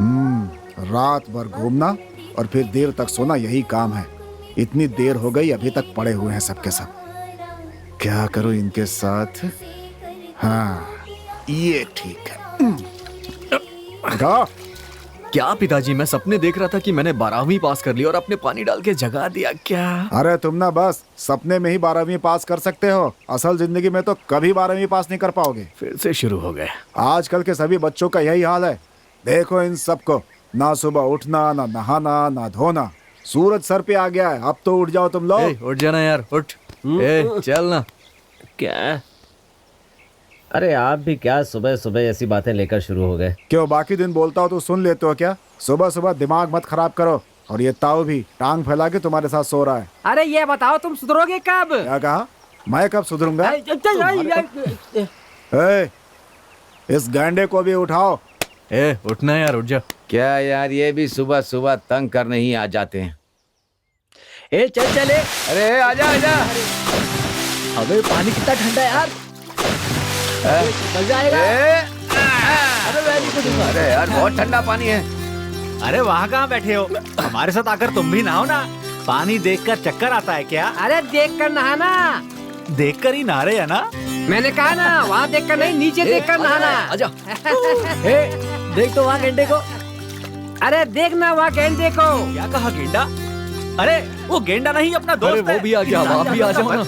रात भर घूमना और फिर देर तक सोना, यही काम है। इतनी देर हो गई, अभी तक पड़े हुए हैं सबके सब। क्या करूं इनके साथ? हाँ, ये ठीक है। उठा। क्या पिताजी, मैं सपने देख रहा था कि मैंने 12वीं पास कर ली और अपने पानी डाल के जगा दिया क्या? अरे तुम ना बस सपने में ही 12वीं पास कर सकते हो, असल जिंदगी में तो कभी 12वीं पास नहीं कर पाओगे। फिर से शुरू हो गए। आजकल के सभी बच्चों का यही हाल है। देखो इन सबको, ना सुबह उठना, ना नहाना, ना धोना। सूरज सर पे आ गया है, अब तो उठ जाओ तुम लोग। उठ जाना यार, उठ। चल ना। क्या? अरे आप भी क्या सुबह सुबह ऐसी बातें लेकर शुरू हो गए? क्यों, बाकी दिन बोलता हो तो सुन लेते हो क्या? सुबह सुबह दिमाग मत खराब करो। और ये ताऊ भी टांग फैला के तुम्हारे साथ सो रहा है। अरे ये बताओ, तुम सुधरोगे कब? क्या कहा? मैं कब सुधरूंगा? इस गांडे को भी उठाओ। उठना यार, उठ जा। क्या यार, ये भी सुबह सुबह तंग करने ही आ जाते हैं। चल चले। अरे आजा आजा। अबे पानी कितना ठंडा है यार। मजा आएगा। अरे यार, बहुत ठंडा पानी है। अरे वहाँ कहाँ बैठे हो? हमारे साथ आकर तुम भी नहाओ ना। पानी देखकर चक्कर आता है क्या? अरे देख कर नहाना। देखकर ही नहा रहे है ना? मैंने कहा ना, वहाँ देख कर नहीं, नीचे देख कर नहाना। आजा। देख तो वहाँ गेंडे को। अरे देखना वहाँ गेंडे को। क्या कहा, गेंडा? अरे वो गेंडा नहीं, अपना दोस्त अरे वो भी आ गया, आप भी आ जाओ ना।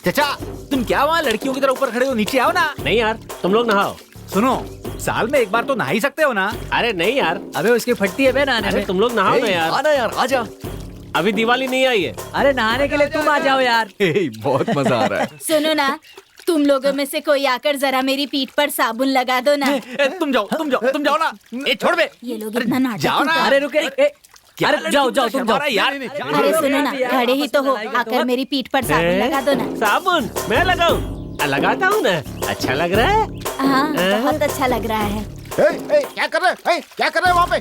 चाचा, तुम क्या वहाँ लड़कियों की तरह ऊपर खड़े हो? नीचे आओ ना। नहीं यार, तुम लोग नहाओ। सुनो, साल में एक बार तो नहा ही सकते हो ना? अरे नहीं यार। अबे उसकी फटती है बे नहाने अरे में। तुम लोग नहाओ ना यार। आना यार, आजा। अभी दिवाली नहीं आई है। अरे नहाने के लिए तुम आ जाओ यार। बहुत मजा आ रहा है। सुनो ना, तुम लोगों में से कोई आकर जरा मेरी पीठ पर साबुन लगा दो ना। तुम जाओ ना। छोड़ बे। ये लोग इतना नाटक जाओ ना। क्यों अरे रुके। अरे जाओ तुम जाओ यार। अरे सुनो ना, खड़े ही तो हो, आकर मेरी पीठ पर साबुन लगा दो ना। साबुन मैं लगाऊं? लगाता हूँ ना। अच्छा लग रहा है। हाँ, बहुत अच्छा लग रहा है। क्या कर रहे? क्या कर रहे वहाँ पे?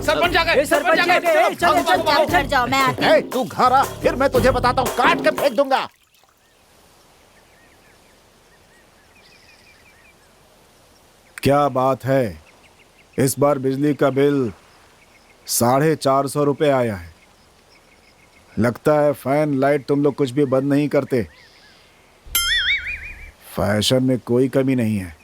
सरपंच आ गए। सरपंच आ गए। चलो जाओ, घर जाओ, मैं आती हूँ। तू घर आ, फिर मैं तुझे बताता हूँ, काट के फेंक दूंगा। क्या बात है, इस बार बिजली का बिल 450 रुपये आया है। लगता है फैन लाइट तुम लोग कुछ भी बंद नहीं करते। फैशन में कोई कमी नहीं है।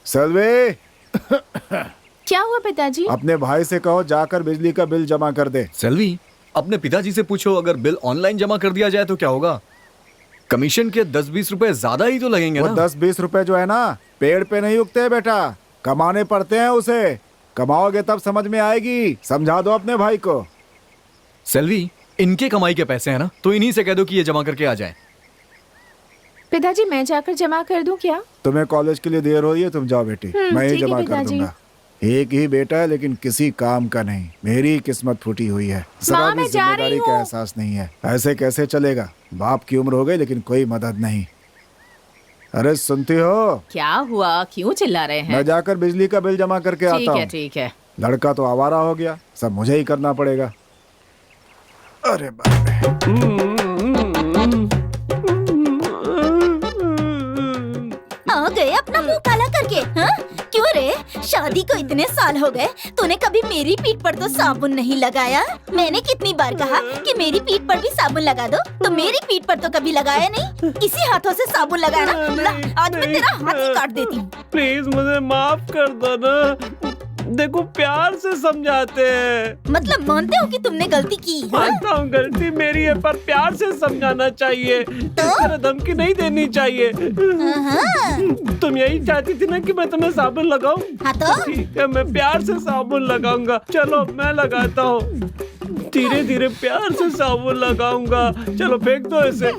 सेल्वे, क्या हुआ पिताजी? अपने भाई से कहो जाकर बिजली का बिल जमा कर दे। सेल्वी, अपने पिताजी से पूछो, अगर बिल ऑनलाइन जमा कर दिया जाए तो क्या होगा? कमीशन के 10-20 रुपए ज्यादा ही तो लगेंगे वो ना? 10-20 रुपए जो है ना, पेड़ पे नहीं उगते बेटा, कमाने पड़ते हैं उसे। कमाओगे तब समझ में आएगी। समझा दो अपने भाई को। सेल्वी, इनके कमाई के पैसे हैं ना, तो इन्हीं से कह दो कि ये जमा करके आ जाए। पिताजी मैं जाकर जमा कर दूं क्या? तुम्हें कॉलेज के लिए देर हो रही है, तुम जाओ बेटी, मैं ही ठीक है जमा कर पिताजी। दूंगा। एक ही बेटा है लेकिन किसी काम का नहीं। मेरी किस्मत फूटी हुई है, जरा भी मैं जा रही जिम्मेदारी का हूँ। एहसास नहीं है। ऐसे कैसे चलेगा? बाप की उम्र हो गई लेकिन कोई मदद नहीं। अरे सुनती हो? क्या हुआ, क्यों चिल्ला रहे हैं? मैं जाकर बिजली का बिल जमा करके आता हूँ। ठीक है। लड़का तो आवारा हो गया, सब मुझे ही करना पड़ेगा। अरे बाप रे। आ गए अपना मुंह काला करके, हाँ? क्यों रे, शादी को इतने साल हो गए, तूने कभी मेरी पीठ पर तो साबुन नहीं लगाया। मैंने कितनी बार कहा कि मेरी पीठ पर भी साबुन लगा दो, तो मेरी पीठ पर तो कभी लगाया नहीं। इसी हाथों से साबुन लगाना। ला, आज मैं तेरा हाथ ही काट देती हूँ। प्लीज मुझे माफ कर दो ना। देखो प्यार से समझाते हैं। मतलब मानते हो कि तुमने गलती की? हाँ? मानता हूँ गलती मेरी है, पर प्यार से समझाना चाहिए। इस तरह धमकी नहीं देनी चाहिए। तुम यही चाहती थी ना कि मैं तुम्हें साबुन लगाऊं? हाँ तो? ठीक है, मैं प्यार से साबुन लगाऊंगा। चलो मैं लगाता हूँ। धीरे धीरे प्यार से साबुन लगाऊंगा। चलो फेंक दो इसे।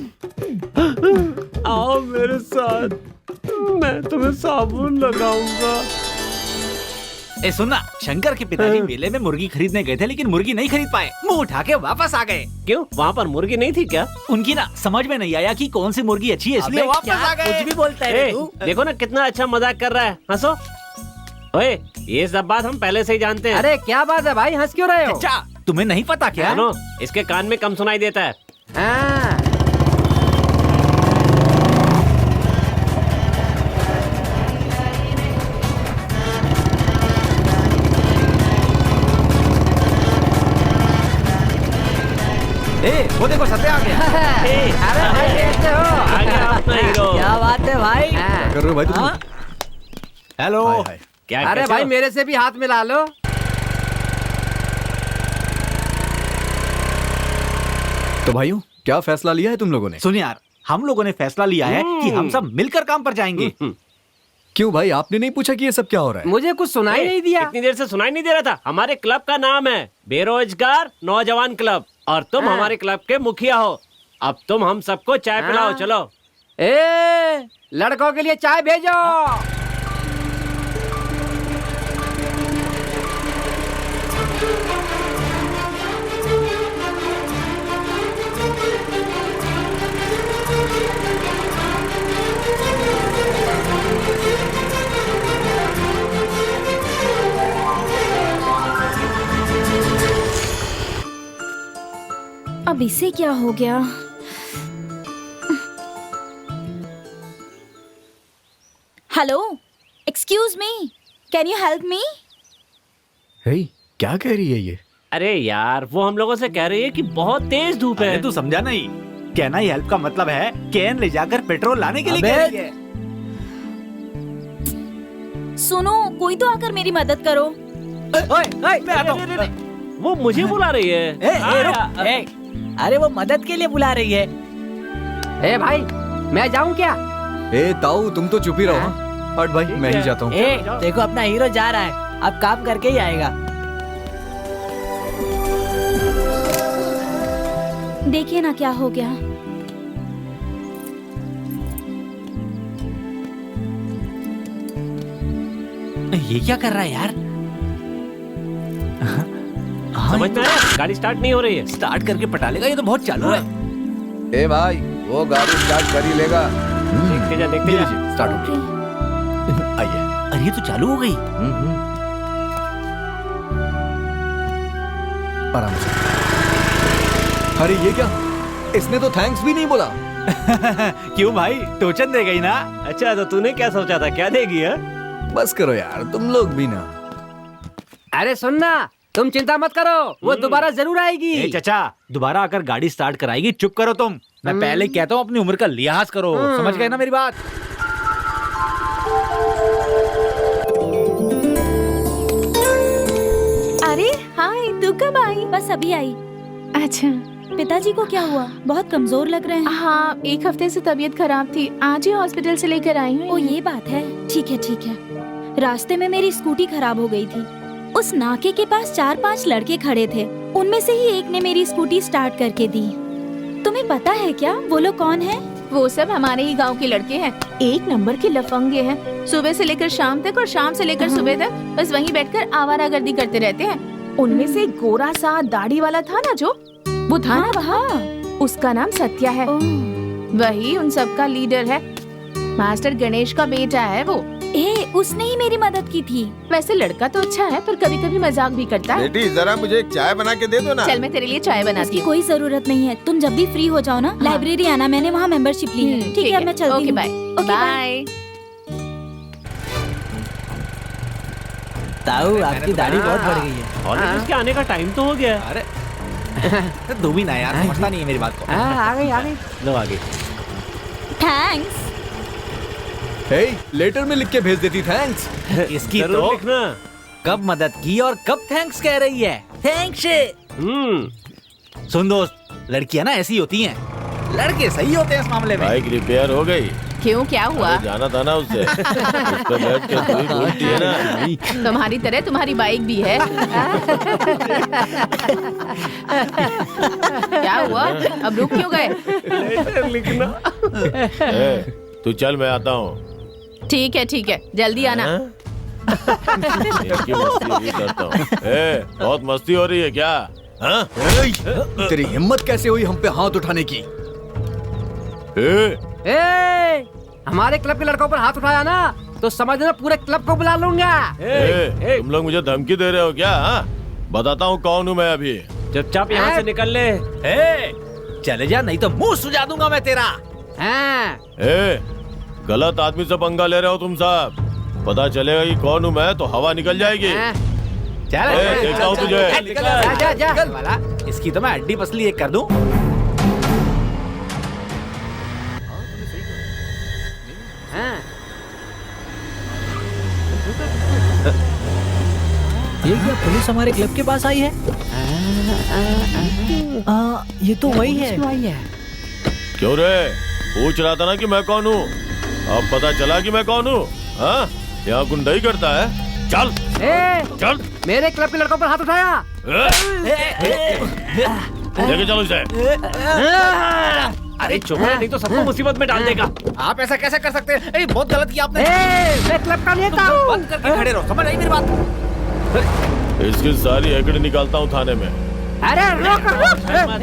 आओ मेरे साथ, मैं तुम्हें साबुन लगाऊंगा। सुनना, शंकर के पिताजी मेले में मुर्गी खरीदने गए थे, लेकिन मुर्गी नहीं खरीद पाए। मुंह उठा के वापस आ गए। क्यों, वहाँ पर मुर्गी नहीं थी क्या? उनकी ना समझ में नहीं आया कि कौन सी मुर्गी अच्छी है, इसलिए वापस आ गए। कुछ भी बोलता है तू। देखो ना कितना अच्छा मजाक कर रहा है। हंसो। ओए, ये सब बात हम पहले से ही जानते हैं। अरे क्या बात है भाई, हंस क्यों रहे हो? अच्छा, तुम्हें नहीं पता क्या? सुनो, इसके कान में कम सुनाई देता है। हाँ। वो देखो सत्या आ गया। अरे भाई कैसे हो? आ गया अपना हीरो। क्या बात है भाई? क्या कर रहे हो भाई तुम? हेलो। हाय, हाय। क्या अरे कैसे भाई हो? मेरे से भी हाथ मिला लो। तो भाइयों क्या फैसला लिया है तुम लोगों ने? सुन यार, हम लोगों ने फैसला लिया है कि हम सब मिलकर काम पर जाएंगे। क्यों भाई, आपने नहीं पूछा कि ये सब क्या हो रहा है? मुझे कुछ सुनाई नहीं दिया। इतनी देर से सुनाई नहीं दे रहा था। हमारे क्लब का नाम है बेरोजगार नौजवान क्लब और तुम हमारे क्लब के मुखिया हो। अब तुम हम सबको चाय पिलाओ। चलो। ए, लड़कों के लिए चाय भेजो। अब इसे क्या हो गया? Hello, excuse me, can you help me? Hey, क्या कह रही है ये? अरे यार, वो हम लोगों से कह रही है कि बहुत तेज धूप है। अरे तू समझा नहीं? कहना ही हेल्प का मतलब है कैन ले जाकर पेट्रोल लाने के लिए कह रही है। सुनो, कोई तो आकर मेरी मदद करो। मैं आता हूँ। वो मुझे बुला रही है। अरे वो मदद के लिए बुला रही है। ए भाई, मैं जाऊं क्या? ए ताऊ, तुम तो चुप ही रहो। हाँ? हट भाई, मैं ही जाता हूँ। देखो अपना हीरो जा रहा है, अब काम करके ही आएगा। देखिए ना क्या हो गया। ये क्या कर रहा है यार? समझ में आया? गाड़ी स्टार्ट नहीं हो रही है। स्टार्ट करके पटा लेगा, ये तो बहुत चालू है। ए भाई, वो गाड़ी स्टार्ट कर ही लेगा। देखते जा, देखते जा। स्टार्ट हो गई। आइए। अरे ये तो चालू हो गई। आराम से। अरे ये क्या, इसने तो थैंक्स भी नहीं बोला। क्यों भाई, टोचन दे गई ना? अच्छा, तो तूने क्या सोचा था? क्या देगी है? बस करो यार, तुम लोग भी ना। अरे सुनना, तुम चिंता मत करो, वो दोबारा जरूर आएगी। ए चाचा, दोबारा आकर गाड़ी स्टार्ट कराएगी। चुप करो तुम। मैं पहले कहता हूँ अपनी उम्र का लिहाज करो। समझ गए ना मेरी बात? अरे हाय, तू कब आई? बस अभी आई। अच्छा। पिताजी को क्या हुआ? बहुत कमजोर लग रहे हैं। हाँ, एक हफ्ते से तबीयत खराब थी, आज ही हॉस्पिटल से लेकर आई हूँ। ओ ये बात है। ठीक है ठीक है। रास्ते में मेरी स्कूटी खराब हो गई थी। उस नाके के पास 4-5 लड़के खड़े थे। उनमें से ही एक ने मेरी स्कूटी स्टार्ट करके दी। तुम्हें पता है क्या वो लोग कौन है? वो सब हमारे ही गांव के लड़के हैं, एक नंबर के लफंगे हैं। सुबह से लेकर शाम तक और शाम से लेकर सुबह तक बस वहीं बैठकर आवारागर्दी करते रहते हैं। उनमें से एक गोरा सा दाढ़ी वाला था ना, जो वो था ना वहाँ, उसका नाम सत्या है। वही उन सब का लीडर है। मास्टर गणेश का बेटा है वो। उसने ही मेरी मदद की थी। वैसे लड़का तो अच्छा है, पर कभी कभी मजाक भी करता है। बेटी जरा मुझे एक चाय बना के दे दो ना। चल मैं तेरे लिए चाय बनाती हूँ। कोई जरूरत नहीं है, तुम जब भी फ्री हो जाओ ना, लाइब्रेरी आना, मैंने वहाँ मेंबरशिप ली है। ठीक है, मैं चलती ओके हूँ। बाय। Okay, bye. ताऊ, आपकी दाढ़ी बहुत बढ़ गई है। और उसके आने का टाइम तो हो गया। अरे दो भी ना यार, समझता नहीं है मेरी बात को। आ गई आ गई। लो आगे। थैंक्स। हे, लेटर में लिख के भेज देती थैंक्स। इसकी जरूर तो लिखना। कब मदद की और कब थैंक्स कह रही है। थैंक्स। सुन दोस्त, लड़कियां ना ऐसी होती हैं, लड़के सही होते हैं इस मामले में। बाइक रिपेयर हो गई। क्यों, क्या हुआ? अरे जाना था ना उससे। उस पे बैठ के तू ही बोलती है ना। तुम्हारी तरह तुम्हारी बाइक भी है। क्या हुआ, अब रुक क्यों गए? लेटर लिखना। तू चल, मैं आता हूँ। ठीक है, जल्दी आना। इनकी मस्ती अभी करता हूँ। बहुत मस्ती हो रही है क्या? हाँ? तेरी हिम्मत कैसे हुई हम पे हाथ उठाने की? हमारे क्लब के लड़कों पर हाथ उठाया ना, तो समझ लेना पूरे क्लब को बुला लूंगा। तुम लोग मुझे धमकी दे रहे हो क्या? हाँ? बताता हूँ कौन हूँ मैं अभी। चुपचाप यहाँ से निकल ले। चले जा, नहीं तो मुंह सुझा दूंगा मैं तेरा। गलत आदमी से पंगा ले रहे हो तुम सब। पता चलेगा कि कौन हूँ मैं तो हवा निकल जाएगी। चल देखता हूँ तुझे। जा। इसकी तो मैं हड्डी पसली एक कर दूं। ये क्या पुलिस हमारे क्लब के पास आई है? ये तो वही है। क्यों रे, पूछ रहा था ना कि मैं कौन हूँ? अब पता चला कि मैं कौन हूँ? हाँ, यहाँ गुंडाई करता है? चल चल, मेरे क्लब के लड़कों पर हाथ उठाया। लेके चलो इसे। अरे चुप रहे, नहीं तो सबको मुसीबत में डाल देगा। आप ऐसा कैसे कर सकते हैं? अरे बहुत गलत किया आपने। मैं क्लब का नेता हूँ। बंद करके खड़े रहो, समझ आई मेरी बात? इसकी सारी एकड़ निकालता हूँ थाने में। अरे रोक रोक।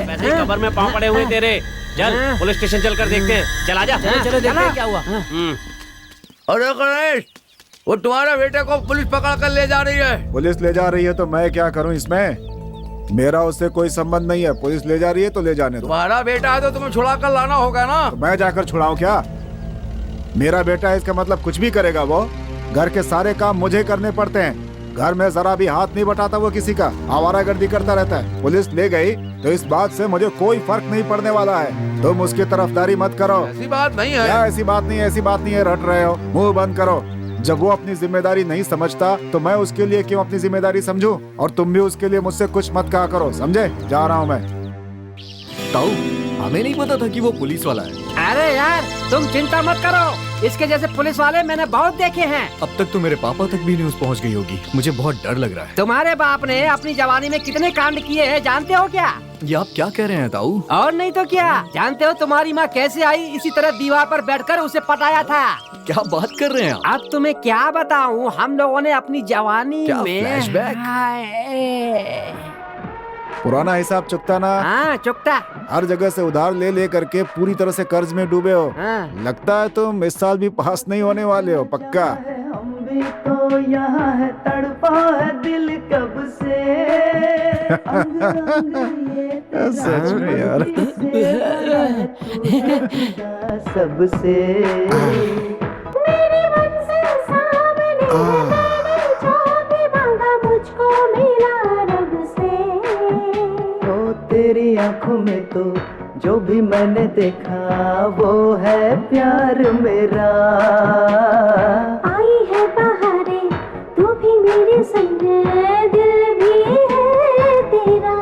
वैसे ही कबर में पाँव पड़े हुए तेरे। चल पुलिस स्टेशन चल कर देखते हैं। चल आजा। चलो देखते हैं क्या हुआ। अरे गणेश, वो तुम्हारे बेटे को पुलिस पकड़ कर ले जा रही है। पुलिस ले जा रही है तो मैं क्या करूं इसमें? मेरा उससे कोई संबंध नहीं है। पुलिस ले जा रही है तो ले जाने दो। तुम्हारा बेटा है तो तुम्हें छुड़ा कर लाना होगा ना। तो मैं जाकर छुड़ाऊं क्या? मेरा बेटा है इसका मतलब कुछ भी करेगा वो? घर के सारे काम मुझे करने पड़ते हैं। घर में जरा भी हाथ नहीं बटाता वो किसी का, आवारागर्दी करता रहता है। पुलिस ले गई तो इस बात से मुझे कोई फर्क नहीं पड़ने वाला है। तुम उसकी तरफदारी मत करो। ऐसी बात नहीं है। क्या ऐसी बात नहीं है? ऐसी बात नहीं है, रट रहे हो। मुंह बंद करो। जब वो अपनी जिम्मेदारी नहीं समझता तो मैं उसके लिए क्यों अपनी जिम्मेदारी समझूं? और तुम भी उसके लिए मुझसे कुछ मत कहा करो, समझे? जा रहा हूँ मैं। ताऊ, हमें नहीं पता था कि वो पुलिस वाला है। अरे यार तुम चिंता मत करो, इसके जैसे पुलिस वाले मैंने बहुत देखे हैं। अब तक तो मेरे पापा तक भी न्यूज़ पहुंच गई होगी। मुझे बहुत डर लग रहा है। तुम्हारे बाप ने अपनी जवानी में कितने कांड किए हैं जानते हो क्या? ये आप क्या कह रहे हैं ताऊ? और नहीं तो क्या, जानते हो तुम्हारी माँ कैसे आई? इसी तरह दीवार पर बैठकर उसे पटाया था। क्या बात कर रहे हैं आप? अब तुम्हें क्या बताऊं, हम लोगों ने अपनी जवानी क्या में फ्लैशबैक? पुराना हिसाब चुकता ना? हाँ चुकता। हर जगह से उधार ले ले करके पूरी तरह से कर्ज में डूबे हो। हाँ। लगता है तुम इस साल भी पास नहीं होने वाले हो, पक्का? हम भी तो यहाँ है, तड़पा है दिल कब से। अंग अंग ये तेरा सच में यार। सबसे मेरी मंजिल सामने है, मैंने जो भी मांगा मुझको मिला रब से। ओ तेरी आंखों में तो जो भी मैंने देखा वो है प्यार मेरा। आई है बहारें, तू भी मेरे संग है, दिल भी है तेरा।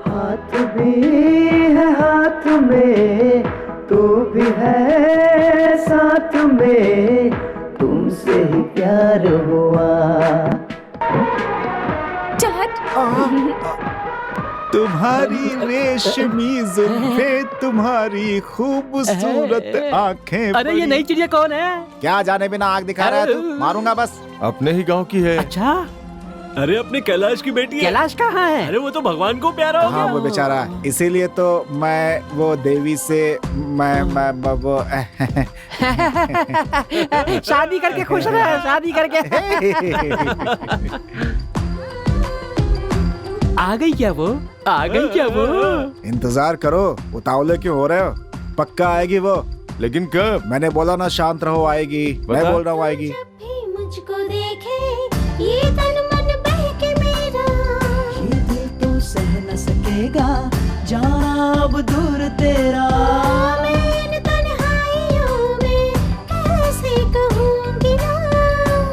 हाथ भी है हाथ में, तू भी है साथ में, तुमसे ही प्यार हुआ। चल हट। तुम्हारी रेशमी जुल्फे, तुम्हारी खूबसूरत आंखें। अरे ये नई चिड़िया कौन है? क्या जाने बिना आग दिखा रहा है तू? मारूंगा बस। अपने ही गांव की है। अच्छा, अरे अपने कैलाश की बेटी है। कैलाश कहाँ है? अरे वो तो भगवान को प्यारा हो गया। हाँ वो बेचारा, इसीलिए तो मैं वो देवी से मैं वो शादी करके खुश रहे, शादी करके। आ गई क्या वो? आ गई क्या वो? इंतजार करो, उतावले क्यों हो रहे हो? पक्का आएगी वो। लेकिन कब? मैंने बोला ना शांत रहो, आएगी। मैं बता। बोल रहा हूँ आएगी। जब भी मुझको देखे ये तन मन बहके मेरा। ये दिल तो सह न सकेगा जाना अब दूर तेरा। मैं इन तन्हाइयों में कैसे कहूँगी ना।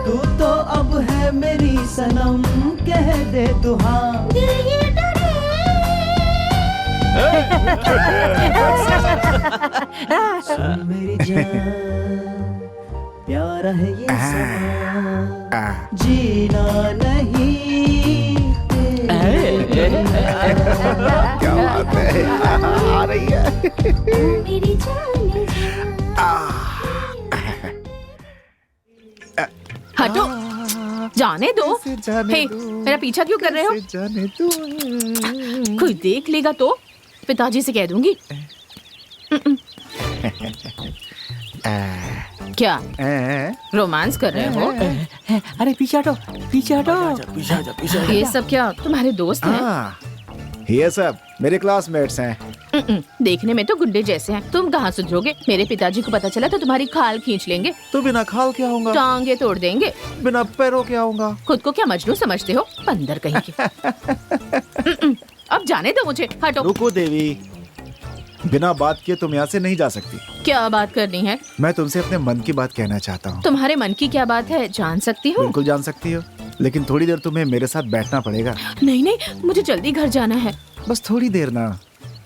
तू तो अब है मेरी सनम, कह दे तू हाँ। दिल ये डरे। सुन मेरी जान, प्यारा है ये समा, जीना नहीं क्या बात है, आ रही है। मेरी जान हटो, जाने दो। जाने हे, दो। मेरा पीछा क्यों कर रहे हो? जाने दो। कोई देख लेगा तो पिताजी से कह दूंगी। क्या रोमांस कर रहे हो? अरे पीछे हटो, पीछे हटो। ये सब क्या तुम्हारे दोस्त हैं? हाँ, ये सब मेरे क्लासमेट्स हैं। देखने में तो गुड्डे जैसे हैं। तुम कहाँ सुधरोगे? मेरे पिताजी को पता चला तो तुम्हारी खाल खींच लेंगे, तो बिना खाल क्या होगा? टांगे तोड़ देंगे। बिना पैरों क्या होगा? खुद को क्या मजनू समझते हो? बंदर कहीं के। अब जाने दो मुझे, हटो। रुको देवी, बिना बात किए तुम यहाँ से नहीं जा सकती। क्या बात करनी है? मैं तुमसे अपने मन की बात कहना चाहता हूँ। तुम्हारे मन की क्या बात है, जान सकती हूँ? बिल्कुल जान सकती हो, लेकिन थोड़ी देर तुम्हें मेरे साथ बैठना पड़ेगा। नहीं नहीं, मुझे जल्दी घर जाना है। बस थोड़ी देर ना।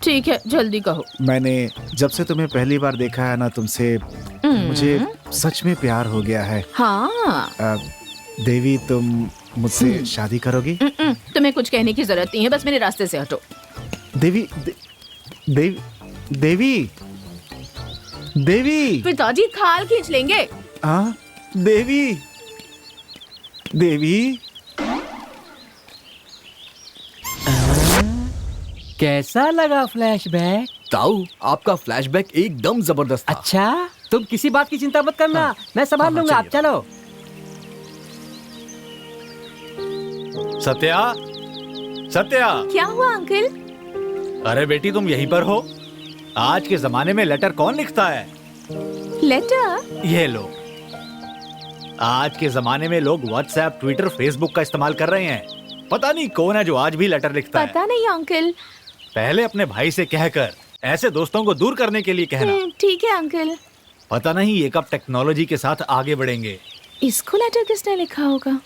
ठीक है, जल्दी कहो। मैंने जब से तुम्हें पहली बार देखा है ना तुमसे, मुझे सच में प्यार हो गया है। हाँ। देवी, तुम मुझसे शादी करोगी? तुम्हें कुछ कहने की जरूरत नहीं है, बस मेरे रास्ते से हटो। देवी, देवी, देवी, देवी। पिताजी खाल खींच लेंगे। हाँ, देवी, देवी। कैसा लगा फ्लैशबैक? ताऊ, आपका फ्लैशबैक एकदम जबरदस्त था। अच्छा, तुम किसी बात की चिंता मत करना। हाँ। मैं संभाल हाँ, लूंगा, आप चलो। सत्या, सत्या। क्या हुआ अंकल? अरे बेटी, तुम यहीं पर हो? आज के जमाने में लेटर कौन लिखता है? लेटर? ये लो। आज के जमाने में लोग व्हाट्सएप, ट्विटर, फेसबुक का इस्तेमाल कर रहे हैं। पता नहीं कौन है जो आज भी लेटर लिखता है। पता नहीं अंकल। पहले अपने भाई से कहकर ऐसे दोस्तों को दूर करने के लिए कहना। ठीक है अंकल। पता नहीं ये कब टेक्नोलॉजी के साथ आगे बढ़ेंगे। इसको लेटर किसने लिखा होगा?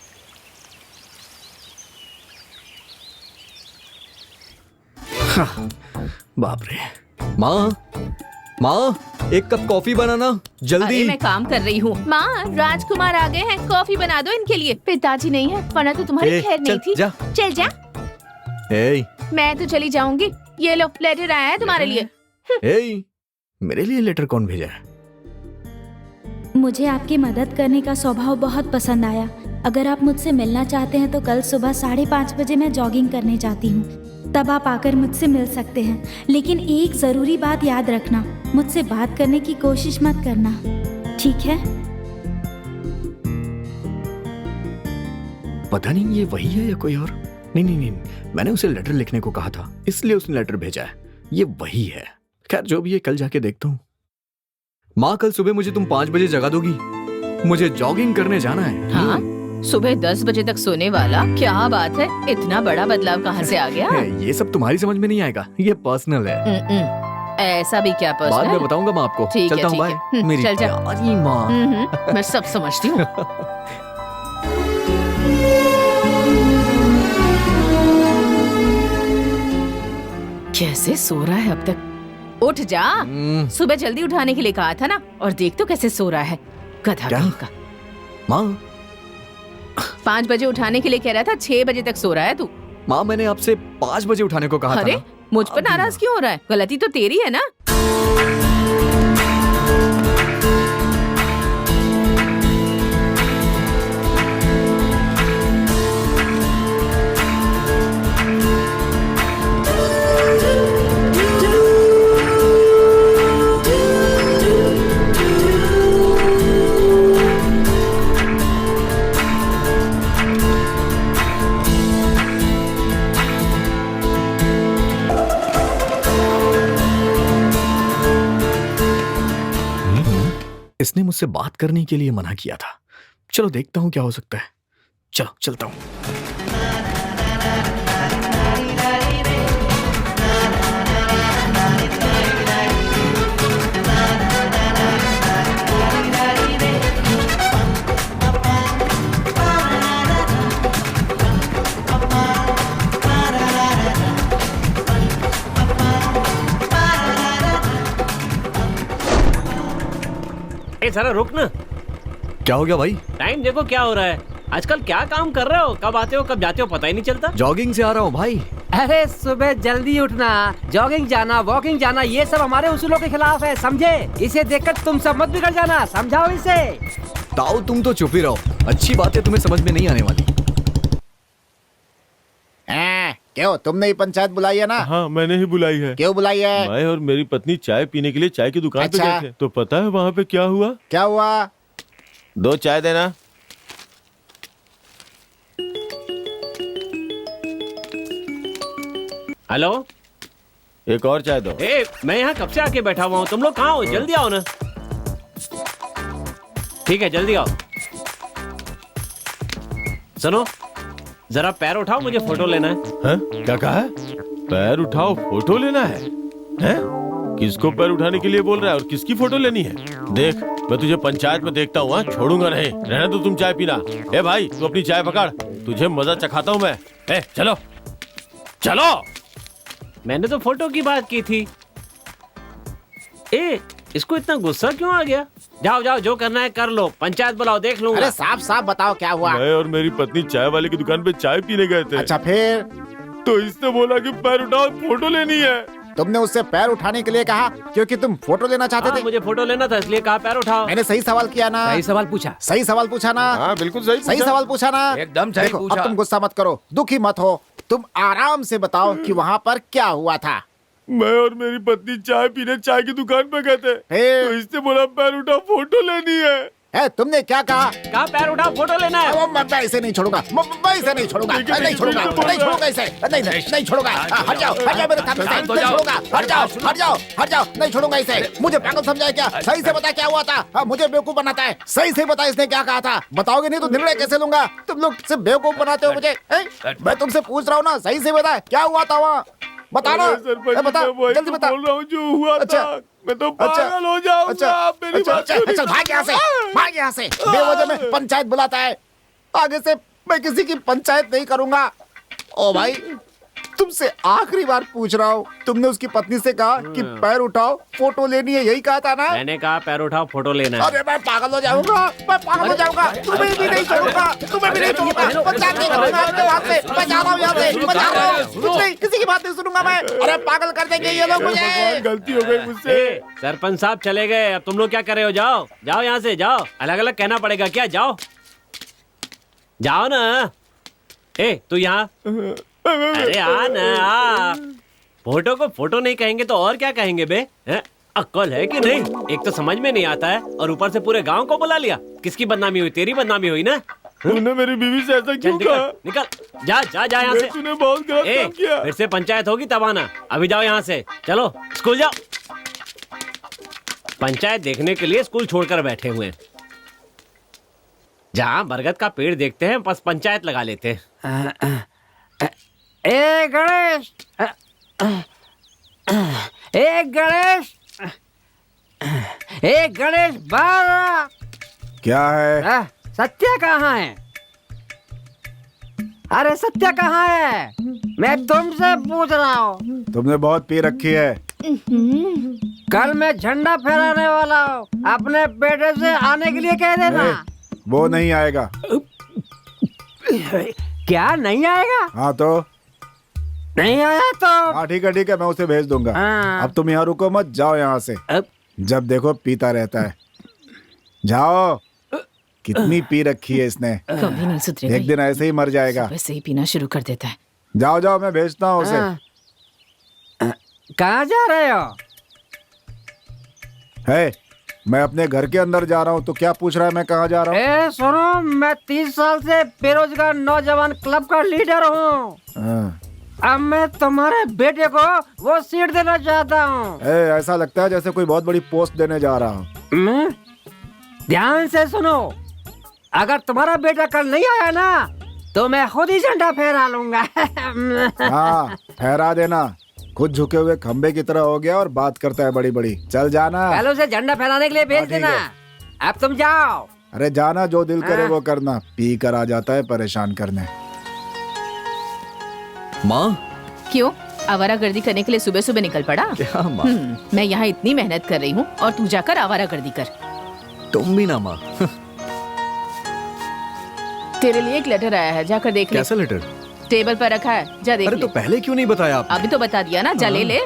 बाप रे। माँ, माँ, एक कप कॉफी बनाना जल्दी। अरे मैं काम कर रही हूँ। माँ, राजकुमार आ गए हैं, कॉफी बना दो इनके लिए। पिताजी नहीं है, वरना तो तुम्हारी खैर नहीं थी। जा। चल जा। मैं तो चली जाऊंगी। ये लो, लेटर आया है तुम्हारे लिए। मेरे लिए लेटर कौन भेजा है? मुझे आपकी मदद करने का स्वभाव बहुत पसंद आया। अगर आप मुझसे मिलना चाहते हैं तो कल सुबह 5:30 बजे मैं जॉगिंग करने जाती हूँ। तब आप आकर मुझसे मिल सकते हैं। लेकिन एक जरूरी बात याद रखना, मुझसे बात करने की कोशिश मत करना, ठीक है? पता नहीं ये वही है या कोई और। नहीं नहीं नहीं, मैंने उसे लेटर लिखने को कहा था, इसलिए उसने लेटर भेजा है। ये वही है। खैर जो भी है, कल जाके देखता हूँ। माँ, कल सुबह मुझे तुम 5 बजे जगा दोगी? मुझे जॉगिंग करने जाना है। हाँ, सुबह 10 बजे तक सोने वाला, क्या बात है? इतना बड़ा बदलाव कहाँ से आ गया? ये सब तुम्हारी समझ में नहीं आएगा, ये पर्सनल है। ऐसा भी क्या पर्सनल? बाद में बताऊंगा मैं आपको। ठीक चलता है, हूँ, ठीक बाय। है। मेरी चल जा। प्यारी माँ। मैं सब समझती हूँ। कैसे सो रहा है अब तक? उठ जा। सुबह जल्दी उठाने के लिए कहा था ना, और देख तो कैसे सो रहा है, गधा कहीं का। माँ, 5 बजे उठाने के लिए कह रहा था, 6 बजे तक सो रहा है तू। माँ, मैंने आपसे 5 बजे उठाने को कहा था। अरे, ना? मुझ पर नाराज क्यों हो रहा है? गलती तो तेरी है ना। इसने मुझसे बात करने के लिए मना किया था। चलो देखता हूँ क्या हो सकता है। चलो चलता हूँ। जरा रुक ना। क्या हो गया भाई? टाइम देखो क्या हो रहा है। आजकल क्या काम कर रहे हो? कब आते हो कब जाते हो पता ही नहीं चलता। जॉगिंग से आ रहा हूँ भाई। अरे सुबह जल्दी उठना, जॉगिंग जाना, वॉकिंग जाना, ये सब हमारे उसूलों के खिलाफ है, समझे? इसे देखकर तुम सब मत बिगड़ जाना, समझाओ इसे। ताऊ, तुम तो चुप ही रहो, अच्छी बातें तुम्हें समझ में नहीं आने वाली। क्यों, तुमने ही पंचायत बुलाई है ना? हाँ, मैंने ही बुलाई है। क्यों बुलाई है? मैं और मेरी पत्नी चाय पीने के लिए चाय की दुकान पे अच्छा। गए थे, तो पता है वहाँ पे क्या हुआ? क्या हुआ? 2 चाय देना। हेलो, एक और चाय दो। मैं यहाँ कब से आके बैठा हुआ हूँ, तुम लोग कहाँ हो? जल्दी आओ ना। ठीक है, जल्दी आओ। सुनो, जरा पैर उठाओ, मुझे फोटो लेना है। हैं? क्या कहा है? पैर उठाओ, फोटो लेना है? हैं? किसको पैर उठाने के लिए बोल रहा है और किसकी फोटो लेनी है? देख, मैं तुझे पंचायत में देखता हूँ, छोड़ूंगा नहीं। रहने तो तुम चाय पीना। ए भाई, तू अपनी चाय पकड़, तुझे मजा चखाता हूँ मैं। ए चलो चलो। मैंने तो फोटो की बात की थी। ए, इसको इतना गुस्सा क्यों आ गया? जाओ जाओ, जो करना है कर लो, पंचायत बुलाओ, देख लूंगा। अरे साफ साफ बताओ क्या हुआ? मैं और मेरी पत्नी चाय वाले की दुकान पे चाय पीने गए थे। अच्छा फिर? तो इसने बोला कि पैर उठाओ, फोटो लेनी है। तुमने उससे पैर उठाने के लिए कहा क्योंकि तुम फोटो लेना चाहते थे? मुझे फोटो लेना था इसलिए कहा पैर उठाओ। मैंने सही सवाल किया ना? सही सवाल पूछा। सही सवाल पूछा ना? हाँ बिल्कुल सही सही सवाल पूछा ना? एकदम सही देखो, पूछा। अब तुम गुस्सा मत करो, दुखी मत हो, तुम आराम से बताओ कि वहाँ पर क्या हुआ था। मैं और मेरी पत्नी चाय पीने चाय की दुकान पे गए थे, तो इसने बोला पैर उठा, फोटो लेनी है। तुमने क्या कहा? कहा पैर उठा, फोटो लेना है। मैं इसे नहीं छोड़ूंगा, मैं इसे नहीं छोड़ूंगा, नहीं छोड़ूंगा, नहीं छोड़ूंगा इसे, नहीं छोड़ूगा। हट जाओ मेरे सामने से, नहीं छोड़ूंगा, हट जाओ, नहीं छोड़ूंगा इसे। मुझे पागल समझा है क्या? सही से बता क्या हुआ था? मुझे बेवकूफ बनाता है। सही से बता इसने क्या कहा था? बताओगे नहीं तो निर्णय कैसे लूंगा? तुम लोग सिर्फ बेवकूफ बनाते हो मुझे। मैं तुमसे पूछ रहा हूँ ना, सही से बता क्या हुआ था वहाँ? बता ना, बता, जल्दी बता। बोल रहा हूँ जो हुआ था, मैं तो पागल हो जाऊंगा। आप मेरी बात अच्छा, भाग यहाँ से, भाग यहाँ से। बेवजह में पंचायत बुलाता है। आगे से मैं किसी की पंचायत नहीं करूंगा। ओ भाई, तुमसे आखिरी बार पूछ रहा हूँ, तुमने उसकी पत्नी से कहा कि पैर उठाओ, फोटो लेनी है, यही कहा था ना? मैंने कहा पैर उठाओ, फोटो लेना है। अरे मैं पागल हो जाऊंगा, मैं पागल हो जाऊंगा। तुम्हें भी नहीं छोड़ूंगा, तुम्हें भी नहीं छोड़ूंगा। पंचायत नहीं करूंगा आपके हाथ से। मैं जा रहा हूँ यहाँ से, मैं जा रहा हूँ। कुछ नहीं, किसी की बात नहीं सुनूंगा मैं। अरे पागल कर देंगे ये लोग मुझे। गलती हो गई मुझसे। सरपंच साहब चले गए, अब तुम लोग क्या कर रहे हो? जाओ जाओ यहाँ से, जाओ। अलग अलग कहना पड़ेगा क्या? जाओ जाओ ना। ए तू यहाँ, अरे आ ना आ। फोटो को फोटो नहीं कहेंगे तो और क्या कहेंगे बे? अक्ल है कि नहीं? एक तो समझ में नहीं आता है और ऊपर से पूरे गांव को बुला लिया। किसकी बदनामी हुई? तेरी बदनामी हुई ना। तूने मेरी बीवी से ऐसा क्यों कहा? निकल, जा जा जा यहाँ से। तूने बहुत गलत काम किया। फिर से पंचायत होगी तब आना। अभी जाओ यहाँ से, चलो स्कूल जाओ। पंचायत देखने के लिए स्कूल छोड़कर बैठे हुए हैं। जहाँ बरगद का पेड़ देखते हैं बस पंचायत लगा लेते हैं। ए गणेश, ए गणेश, ए गणेश बाबा। क्या है? सत्या कहाँ है? अरे सत्या कहाँ है? मैं तुमसे पूछ रहा हूँ। तुमने बहुत पी रखी है। कल मैं झंडा फहराने वाला हूँ, अपने बेटे से आने के लिए कह देना। वो नहीं आएगा। क्या नहीं आएगा? हाँ तो नहीं आया तो? हाँ ठीक है, मैं उसे भेज दूंगा। अब तुम यहाँ रुको मत, जाओ यहाँ से। जब देखो पीता रहता है। जाओ। कितनी पी रखी है इसने, कभी नहीं सुधरेगा। एक दिन ऐसे ही मर जाएगा। वैसे ही पीना शुरू कर देता है। जाओ जाओ, मैं भेजता हूँ उसे। कहाँ जा रहे हो? है, मैं अपने घर के अंदर जा रहा हूँ, तो क्या पूछ रहा है मैं कहाँ जा रहा हूँ? सुनो, मैं 30 साल से बेरोजगार नौजवान क्लब का लीडर हूँ। अब मैं तुम्हारे बेटे को वो सीट देना चाहता हूँ। ऐसा लगता है जैसे कोई बहुत बड़ी पोस्ट देने जा रहा हूँ। ध्यान से सुनो, अगर तुम्हारा बेटा कल नहीं आया ना तो मैं खुद ही झंडा फहरा लूंगा। हाँ फहरा देना। खुद झुके हुए खंबे की तरह हो गया और बात करता है बड़ी बड़ी। चल जाना, कल उसे झंडा फहराने के लिए भेज देना। अब तुम जाओ। अरे जाना, जो दिल करे वो करना। पी कर आ जाता है परेशान करने। माँ क्यों आवारागर्दी करने के लिए सुबह सुबह निकल पड़ा? क्या माँ? मैं यहाँ इतनी मेहनत कर रही हूँ और तू जाकर आवारागर्दी कर। तुम भी ना माँ। तेरे लिए एक लेटर आया है, जाकर देख ले। कैसा लेटर? टेबल पर रखा है, जा देख अरे ले। तो पहले क्यों नहीं बताया आपने? अभी तो बता दिया ना, जा ले ले।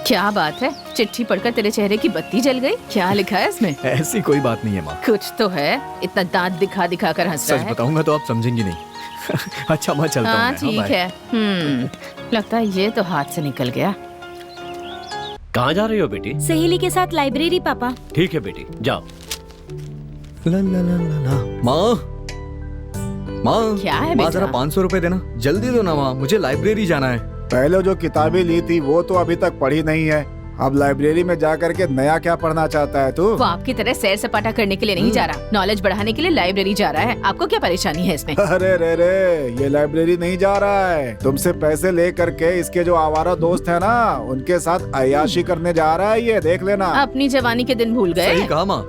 क्या बात है, चिट्ठी पढ़कर तेरे चेहरे की बत्ती जल गई? क्या लिखा है इसमें? ऐसी कोई बात नहीं है माँ। कुछ तो है, इतना दांत दिखा दिखा कर हंस रहा सच है। बताऊंगा तो आप समझेंगी नहीं। अच्छा मैं चलता हूँ। हाँ मैं। ठीक बाय। है। लगता है ये तो हाथ से निकल गया। कहाँ जा रही हो बेटी? सहेली के साथ लाइब्रेरी पापा। ठीक है बेटी, जाओ। ला ला ला ला ला। माँ, माँ, क्या है माँ बेटा? जरा 500 रुपए देना, जल्दी दो ना माँ, मुझे लाइब्रेरी जाना है। पहले जो किताबें ली थी वो तो अभी तक पढ़ी नहीं है। अब लाइब्रेरी में जा करके नया क्या पढ़ना चाहता है तू? वो आपकी तरह सैर सपाटा करने के लिए नहीं जा रहा, नॉलेज बढ़ाने के लिए लाइब्रेरी जा रहा है। आपको क्या परेशानी है इसमें? अरे रे, ये लाइब्रेरी नहीं जा रहा है, तुमसे पैसे ले करके इसके जो आवारा दोस्त है ना, उनके साथ अय्याशी करने जा रहा है। ये देख लेना। अपनी जवानी के दिन भूल गए। सही कहा माँ।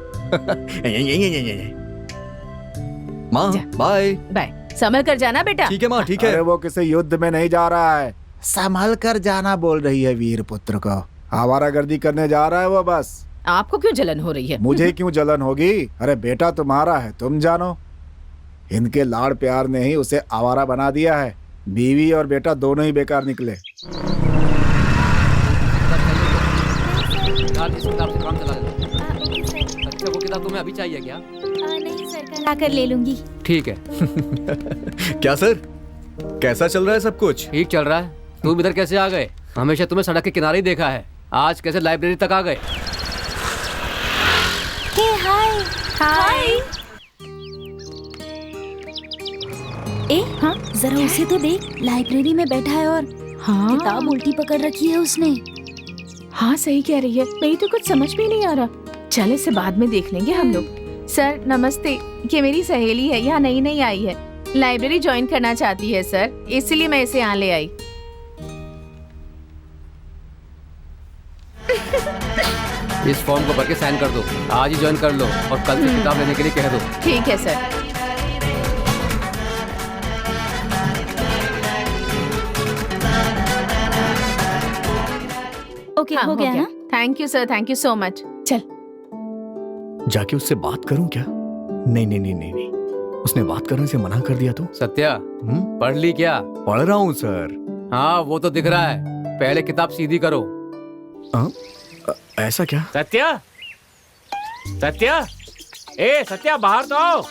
माँ बाय। बाय। संभल कर जाना बेटा। ठीक है माँ, ठीक है। अरे वो किसी युद्ध में नहीं जा रहा है, संभल कर जाना बोल रही है वीर पुत्र को। आवारागर्दी करने जा रहा है वो बस। आपको क्यों जलन हो रही है? मुझे क्यों जलन होगी? अरे बेटा तुम्हारा है, तुम जानो। इनके लाड़ प्यार ने ही उसे आवारा बना दिया है। बीवी और बेटा दोनों ही बेकार निकले। किताब तुम्हें अभी चाहिए क्या? नहीं सर, कल आकर ले लूंगी। ठीक है। क्या सर, कैसा चल रहा है सब कुछ? ठीक चल रहा है। तुम इधर कैसे आ गए? हमेशा तुम्हें सड़क के किनारे ही देखा है, आज कैसे लाइब्रेरी तक आ गए? हाय हाय। ए हाँ, जरा उसे तो देख, लाइब्रेरी में बैठा है और हाँ किताब उल्टी पकड़ रखी है उसने। हाँ सही कह रही है, मेरी तो कुछ समझ में नहीं आ रहा। चल इसे बाद में देख लेंगे हम लोग। सर नमस्ते, ये मेरी सहेली है, यहाँ नई नई आई है, लाइब्रेरी ज्वाइन करना चाहती है सर, इसलिए मैं इसे यहाँ ले आई। इस फॉर्म को भर के साइन कर दो, आज ही ज्वाइन कर लो और कल से किताब लेने के लिए कह दो। ठीक है सर। ओके हो गया ना? Thank you sir, thank you so much. चल जाके उससे बात करूं क्या? नहीं नहीं नहीं नहीं नहीं, उसने बात करने से मना कर दिया तो। सत्या पढ़ ली क्या? पढ़ रहा हूँ सर। हाँ वो तो दिख रहा है, पहले किताब सीधी करो। ऐसा क्या? सत्या, सत्या, ए सत्या बाहर तो आओ।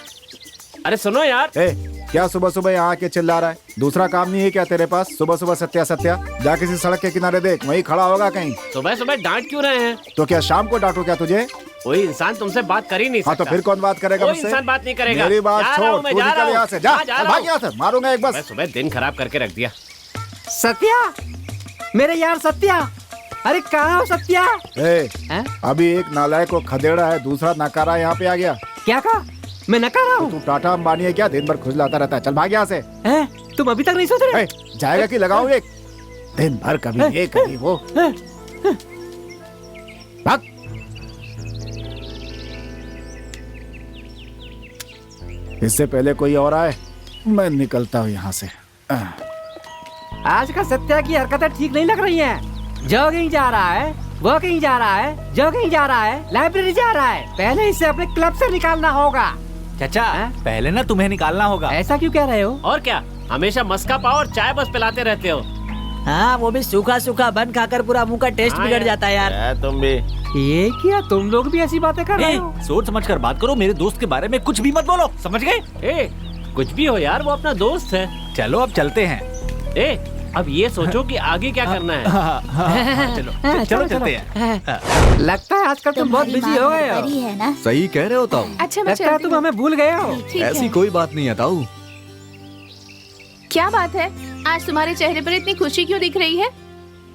अरे सुनो यार। ए, क्या सुबह सुबह यहाँ आके चिल्ला रहा है? दूसरा काम नहीं है क्या तेरे पास? सुबह सुबह सत्या सत्या, जा किसी सड़क के किनारे देख, वहीं खड़ा होगा कहीं। सुबह सुबह डांट क्यों रहे हैं? तो क्या शाम को डांटो क्या तुझे? कोई इंसान तुमसे बात कर ही नहीं सकता। हाँ तो फिर कौन बात करेगा कोई मुझसे? इंसान बात नहीं करेगा। मेरी बात छोड़, तू निकल यहाँ से, जा भाग यहाँ से, मारूंगा एक बस। मैं सुबह दिन खराब करके रख दिया। सत्या, मेरे यार सत्या, अरे कहाँ हो सत्या? अभी एक नालायक को खदेड़ा है, दूसरा नकारा यहाँ पे आ गया। क्या कहा? मैं नकारा हूँ? तू टाटा अंबानी है क्या? दिन भर खुजलाता रहता है, चल भाग यहाँ से। तुम अभी तक नहीं सोच रहे? जाएगा कि लगाऊं एक? दिन भर कभी ये कभी वो। भाग। इससे पहले कोई और आए, मैं निकलता हूँ यहाँ से। आज का सत्या की हरकतें ठीक नहीं लग रही हैं। जो कहीं जा रहा है, वो कहीं जा रहा है, जो कहीं जा रहा है, लाइब्रेरी जा रहा है। पहले इसे अपने क्लब से निकालना होगा। चाचा पहले ना तुम्हें निकालना होगा। ऐसा क्यों कह रहे हो? और क्या, हमेशा मस्का पाव और चाय बस पिलाते रहते हो। हाँ वो भी सूखा सूखा बन खाकर पूरा मुंह का टेस्ट बिगड़ जाता है यार। तुम भी ये क्या, तुम लोग भी ऐसी बातें कर रहे हो? सोच समझ कर बात करो, मेरे दोस्त के बारे में कुछ भी मत बोलो, समझ गए? ए कुछ भी हो यार, वो अपना दोस्त है। चलो अब चलते हैं। ए अब ये सोचो कि आगे क्या करना है। चलो चलते हैं। लगता है आजकल तुम बहुत बिजी हो गए हो। है ना? सही कह रहे हो ताऊ। अच्छा मैं लगता है तुम हमें भूल गए हो। ऐसी कोई बात नहीं है ताऊ। क्या बात है, आज तुम्हारे चेहरे पर इतनी खुशी क्यों दिख रही है?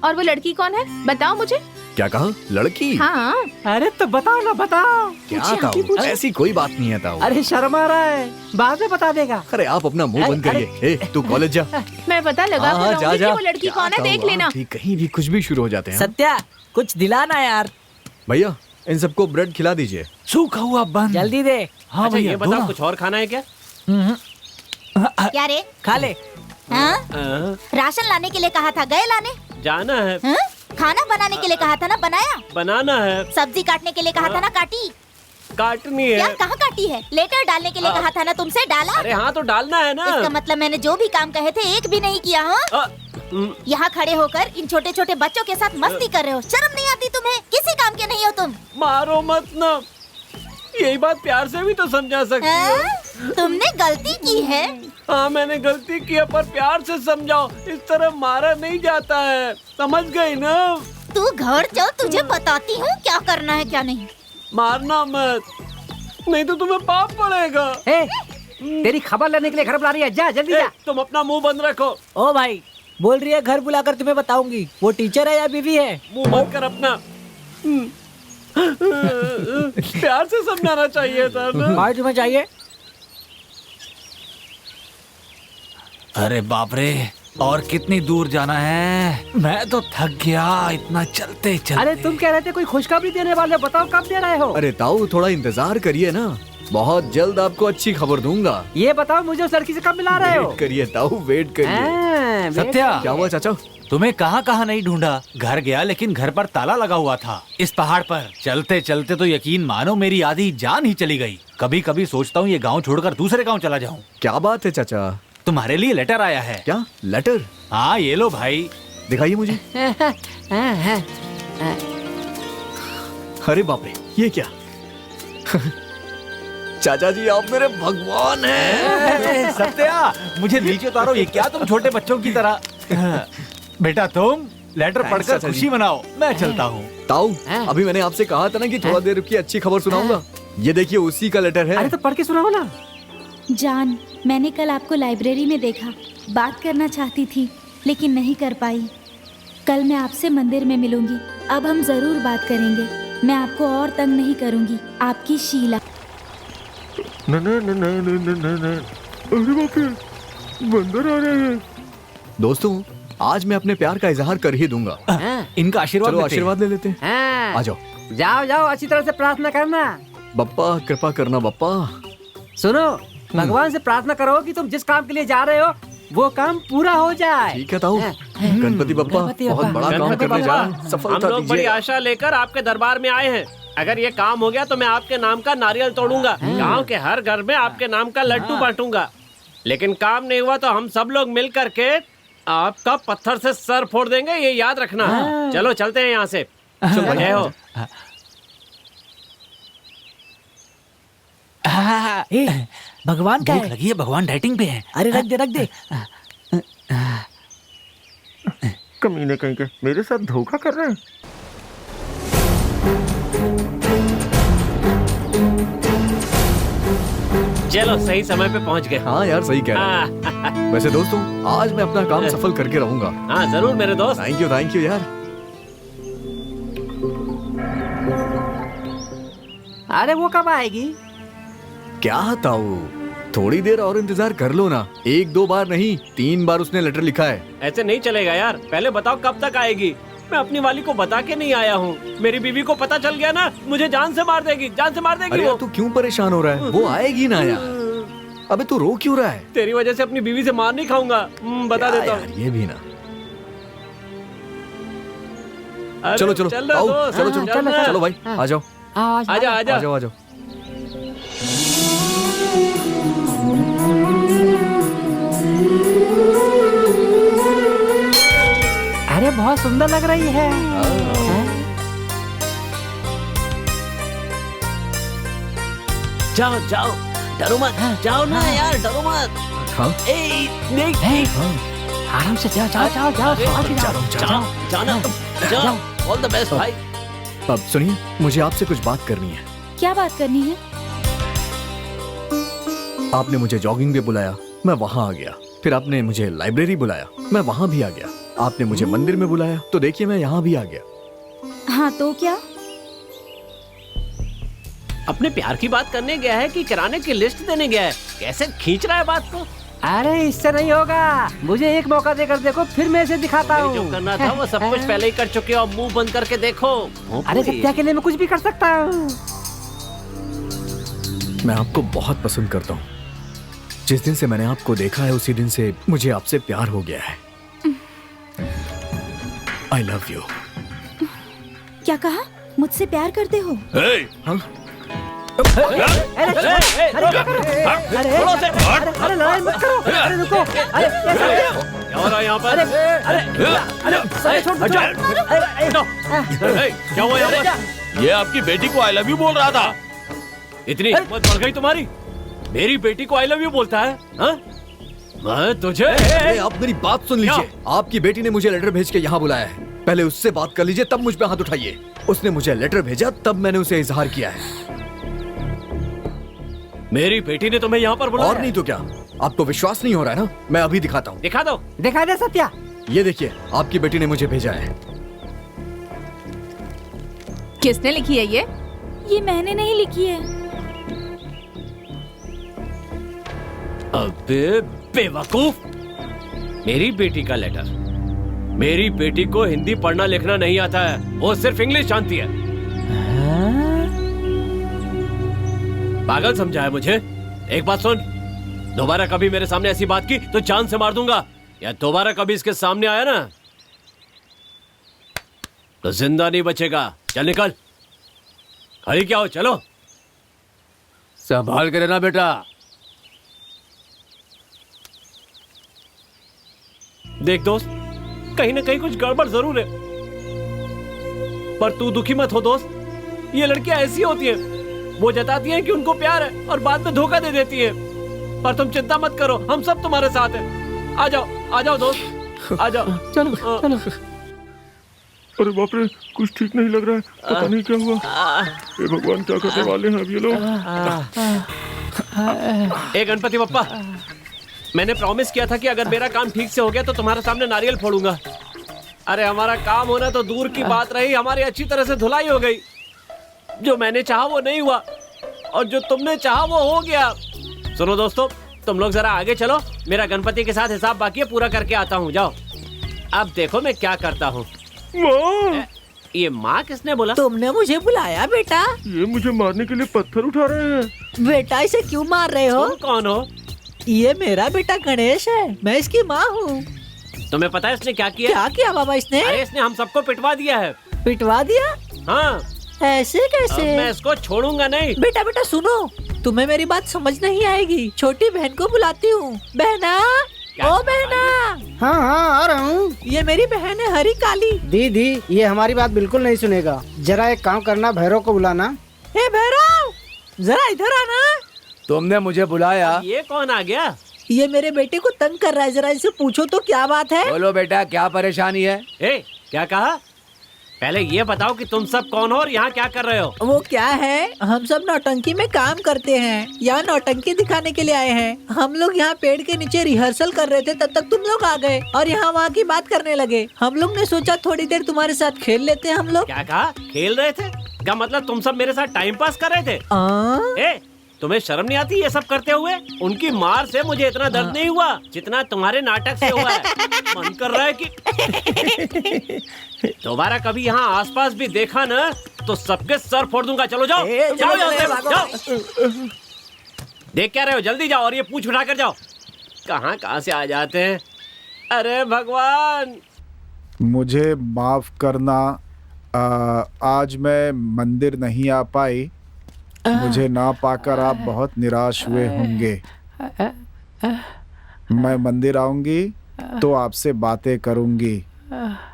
और वो लड़की कौन है, बताओ मुझे। क्या कहा? लड़की? हाँ अरे तो बताओ ना, बताओ। क्या ताऊ, ऐसी कोई बात नहीं है ताऊ। अरे शर्म आ रहा है, बाद में बता देगा। अरे आप अपना मुंह बंद करिए। ए तू कॉलेज जा। मैं पता लगा हाँ, कर जा, कि वो लड़की कौन है, देख लेना। कहीं भी कुछ भी शुरू हो जाते हैं। सत्या कुछ दिलाना यार। भैया इन सबको ब्रेड खिला दीजिए। सूखा हुआ बन जल्दी दे। हाँ अच्छा भैया ये बताओ, कुछ और खाना है क्या? क्या रे? खा ले। हाँ? राशन लाने के लिए कहा था, गए लाने? जाना है। हाँ? खाना बनाने के लिए कहा था ना, बनाया? बनाना है। सब्जी काटने के लिए कहा था ना, काटी? काटनी है। क्या कहाँ काटी है? लेटर डालने के लिए कहा था ना तुमसे, डाला? अरे हाँ तो डालना है ना। इसका मतलब मैंने जो भी काम कहे थे एक भी नहीं किया। हाँ? यहाँ खड़े होकर इन छोटे छोटे बच्चों के साथ मस्ती कर रहे हो, शर्म नहीं आती तुम्हें? किसी काम के नहीं हो तुम। मारो मत ना, यही बात प्यार से भी तो समझा सकती हो। तुमने गलती की है। हाँ मैंने गलती की है, पर प्यार से समझाओ, इस तरह मारा नहीं जाता है, समझ गई ना? तू घर चल, तुझे बताती हूँ क्या करना है क्या नहीं। मारना मत, नहीं तो तुम्हें पाप पड़ेगा। तेरी खबर लेने के लिए घर बुला रही है, जा जल्दी जा। तुम अपना मुंह बंद रखो। ओ भाई, बोल रही है घर बुलाकर तुम्हें बताऊंगी। वो टीचर है या बीवी है? मुंह बंद कर अपना। प्यार से समझाना चाहिए था ना। भाई तुम्हें चाहिए? अरे बाप रे, और कितनी दूर जाना है? मैं तो थक गया इतना चलते चलते। अरे तुम कह रहे थे कोई खुशखबरी देने वाले, बताओ कब दे रहे हो? अरे ताऊ थोड़ा इंतजार करिए ना, बहुत जल्द आपको अच्छी खबर दूंगा। ये बताओ मुझे उस लड़की से कब मिला रहे हो? वेट करिए ताऊ, वेट करिए। सत्या, क्या हुआ चाचा? तुम्हें कहाँ कहाँ नहीं ढूंढा। घर गया लेकिन घर पर ताला लगा हुआ था। इस पहाड़ पर चलते चलते तो यकीन मानो मेरी आधी जान ही चली गई। कभी कभी सोचता हूँ ये गांव छोड़कर दूसरे गांव चला जाऊँ। क्या बात है चाचा? तुम्हारे लिए लेटर आया है। क्या लेटर? हाँ ये लो भाई, दिखाइए मुझे। अरे बाप रे, ये क्या? चाचा जी आप मेरे भगवान हैं। सत्या मुझे नीचे उतारो, ये क्या तुम छोटे बच्चों की तरह। बेटा तुम लेटर पढ़कर खुशी मनाओ, मैं चलता हूँ। ताऊ अभी मैंने आपसे कहा था ना कि थोड़ा देर की अच्छी खबर सुनाऊंगा। ये देखिए उसी का लेटर है। अरे तो पढ़ के सुनाओ ना। जान, मैंने कल आपको लाइब्रेरी में देखा। बात करना चाहती थी लेकिन नहीं कर पाई। कल मैं आपसे मंदिर में मिलूंगी। अब हम जरूर बात करेंगे। मैं आपको और तंग नहीं करूंगी। आपकी शीला। अरे बाप रे, बंदर आ रहे हैं। दोस्तों आज मैं अपने प्यार का इजहार कर ही दूंगा। इनका आशीर्वाद चलो आशीर्वाद ले लेते हैं। हाँ। आ जाओ। जाओ जाओ, अच्छी तरह से प्रार्थना करना। बप्पा कृपा करना बप्पा। सुनो, भगवान से प्रार्थना करो कि तुम जिस काम के लिए जा रहे हो वो काम पूरा हो जाए। ठीक है ताऊ। गणपति बप्पा बहुत बड़ा काम करने जा रहे हैं, हम सफलता लोग बड़ी दीजिए। आशा लेकर आपके दरबार में आए हैं। अगर ये काम हो गया तो मैं आपके नाम का नारियल तोड़ूंगा। गांव के हर घर में आपके नाम का लड्डू बांटूंगा। लेकिन काम नहीं हुआ तो हम सब लोग मिल करके आपका पत्थर से सर फोड़ देंगे, ये याद रखना। चलो चलते हैं यहाँ से। जय हो। भगवान का भूख लगी है, भगवान डाइटिंग पे है। अरे रख दे रख दे। कमीने कहीं के मेरे साथ धोखा कर रहे हैं। चलो सही समय पे पहुँच गए। हाँ यार सही कह रहे हैं। वैसे दोस्तों आज मैं अपना काम सफल करके रहूंगा। हाँ जरूर मेरे दोस्त। थैंक यू यार। अरे वो कब आएगी? क्या ताऊ, थोड़ी देर और इंतजार कर लो ना। 1-2 बार नहीं 3 बार उसने लेटर लिखा है। ऐसे नहीं चलेगा यार, पहले बताओ कब तक आएगी। मैं अपनी वाली को बता के नहीं आया हूँ। मेरी बीवी को पता चल गया ना, मुझे जान से मार देगी, जान से मार देगी। अरे यार तू क्यों परेशान हो रहा है? वो आएगी ना यार। अबे तू रो क्यों रहा है? तेरी वजह से अपनी बीवी से मार नहीं खाऊंगा। बता देता हूँ। ये भी ना। अरे चलो चलो ताऊ, चलो भाई आ जाओ। आजा आजा। आ जाओ। अरे बहुत सुंदर लग रही है। जाओ जाओ, डरो मत। जाओ ना यार, डरो मत। हाँ? आराम से जाओ जाओ जाओ जाओ जाना। जाओ। ऑल द बेस्ट भाई। अब सुनिए, मुझे आपसे कुछ बात करनी है। क्या बात करनी है? आपने मुझे जॉगिंग पे बुलाया, मैं वहां आ गया। फिर आपने मुझे लाइब्रेरी बुलाया, मैं वहां भी आ गया। आपने मुझे मंदिर में बुलाया, तो देखिए मैं यहाँ भी आ गया। हाँ तो क्या? अपने प्यार की बात करने गया है कि किराने की लिस्ट देने गया है? कैसे खींच रहा है बात को। अरे इससे नहीं होगा, मुझे एक मौका देकर देखो, फिर मैं इसे दिखाता हूँ। जो करना था वो सब कुछ पहले ही कर चुके हो। मुंह बंद करके देखो। अरे सत्या के लिए मैं कुछ भी कर सकता हूँ। मैं आपको बहुत पसंद करता हूँ। जिस दिन से मैंने आपको देखा है उसी दिन से मुझे आपसे प्यार हो गया है। I love you। क्या कहा? मुझसे प्यार करते हो? हाँ? अरे लड़ाई मत करो। अरे रुको। अरे क्या हो रहा है यहाँ पर? क्या हुआ यहाँ पर? ये आपकी बेटी को आई लव यू बोल रहा था। इतनी हिम्मत बढ़ गई तुम्हारी? मेरी बेटी को आई लव यू बोलता है? हाँ? मैं तुझे। आप मेरी बात सुन लीजिए। आपकी बेटी ने मुझे लेटर भेज के यहाँ बुलाया है। पहले उससे बात कर लीजिए, तब मुझ पे हाथ उठाइए। उसने मुझे लेटर भेजा, तब मैंने उसे इजहार किया है। मेरी बेटी ने तुम्हें यहाँ पर बुलाया? और नहीं तो क्या? आपको विश्वास नहीं हो रहा है ना? मैं अभी दिखाता हूँ। दिखा दो। दिखा दे सत्या। ये देखिए, आपकी बेटी ने मुझे भेजा है। किसने लिखी है ये मैंने नहीं लिखी है। अबे बेवकूफ, मेरी बेटी का लेटर। मेरी बेटी को हिंदी पढ़ना लिखना नहीं आता है, वो सिर्फ इंग्लिश जानती है। पागल समझा है मुझे। एक बात सुन, दोबारा कभी मेरे सामने ऐसी बात की तो जान से मार दूंगा, या दोबारा कभी इसके सामने आया ना तो जिंदा नहीं बचेगा। चल निकल, खड़ी क्या हो, चलो। संभाल के रहना बेटा। देख दोस्त, कहीं ना कहीं कुछ गड़बड़ जरूर है, पर तू दुखी मत हो दोस्त। ये लड़कियां ऐसी होती हैं, वो जताती हैं कि उनको प्यार है और बाद में धोखा दे देती है। पर तुम चिंता मत करो, हम सब तुम्हारे साथ हैं। आ जाओ दोस्त, आ जाओ। चलो चलो। अरे बाप रे, कुछ ठीक नहीं लग रहा है, पता नहीं क्या हुआ। हे भगवान, क्या करने वाले हैं अब ये लोग। ए गणपति बप्पा, मैंने प्रॉमिस किया था कि अगर मेरा काम ठीक से हो गया तो तुम्हारे सामने नारियल फोड़ूंगा। अरे हमारा काम होना तो दूर की बात रही, हमारी अच्छी तरह से धुलाई हो गई। जो मैंने चाहा वो नहीं हुआ, और जो तुमने चाहा वो हो गया। सुनो दोस्तों, तुम लोग जरा आगे चलो, मेरा गणपति के साथ हिसाब बाकी है, पूरा करके आता हूँ। जाओ। अब देखो मैं क्या करता हूँ। ये माँ किसने बोला? तुमने मुझे बुलाया बेटा? ये मुझे मारने के लिए पत्थर उठा रहे हैं। बेटा इसे क्यों मार रहे हो? तुम कौन हो? ये मेरा बेटा गणेश है, मैं इसकी माँ हूँ। तुम्हें पता है इसने क्या किया? क्या किया बाबा इसने? अरे इसने हम सबको पिटवा दिया है। पिटवा दिया? हाँ। ऐसे कैसे? मैं इसको छोड़ूंगा नहीं। बेटा बेटा सुनो, तुम्हें मेरी बात समझ नहीं आएगी। छोटी बहन को बुलाती हूँ। बहना, ओ बहना। हाँ हाँ आ रहा हूँ। ये मेरी बहन है हरी काली। दीदी ये हमारी बात बिल्कुल नहीं सुनेगा। जरा एक काम करना, भैरव को बुलाना। हे भैरव, जरा इधर आना। तुमने मुझे बुलाया? ये कौन आ गया? ये मेरे बेटे को तंग कर रहा है, जरा इसे पूछो तो क्या बात है। बोलो बेटा, क्या परेशानी है? ए, क्या कहा? पहले ये बताओ कि तुम सब कौन हो और यहाँ क्या कर रहे हो? वो क्या है, हम सब नौटंकी में काम करते हैं, यहाँ नौटंकी दिखाने के लिए आए हैं। हम लोग यहाँ पेड़ के नीचे रिहर्सल कर रहे थे, तब तक तुम लोग आ गए और यहाँ वहाँ की बात करने लगे। हम लोग ने सोचा थोड़ी देर तुम्हारे साथ खेल लेते हैं हम लोग। क्या कहा? खेल रहे थे? क्या मतलब तुम सब मेरे साथ टाइम पास कर रहे थे? ए, तुम्हें शर्म नहीं आती ये सब करते हुए? उनकी मार से मुझे इतना दर्द नहीं हुआ जितना तुम्हारे नाटक से हुआ है। मन कर रहा है कि दोबारा कभी यहाँ आसपास भी देखा ना तो सबके सर फोड़ दूंगा। चलो जाओ, जाओ यहाँ से, जाओ। देख क्या रहे हो? जल्दी जाओ और ये पूंछ उठा कर जाओ। कहाँ से आ जाते हैं। अरे भगवान, मुझे माफ करना, आज मैं मंदिर नहीं आ पाई। मुझे ना पाकर आप बहुत निराश हुए होंगे। मैं मंदिर आऊंगी तो आपसे बातें करूंगी।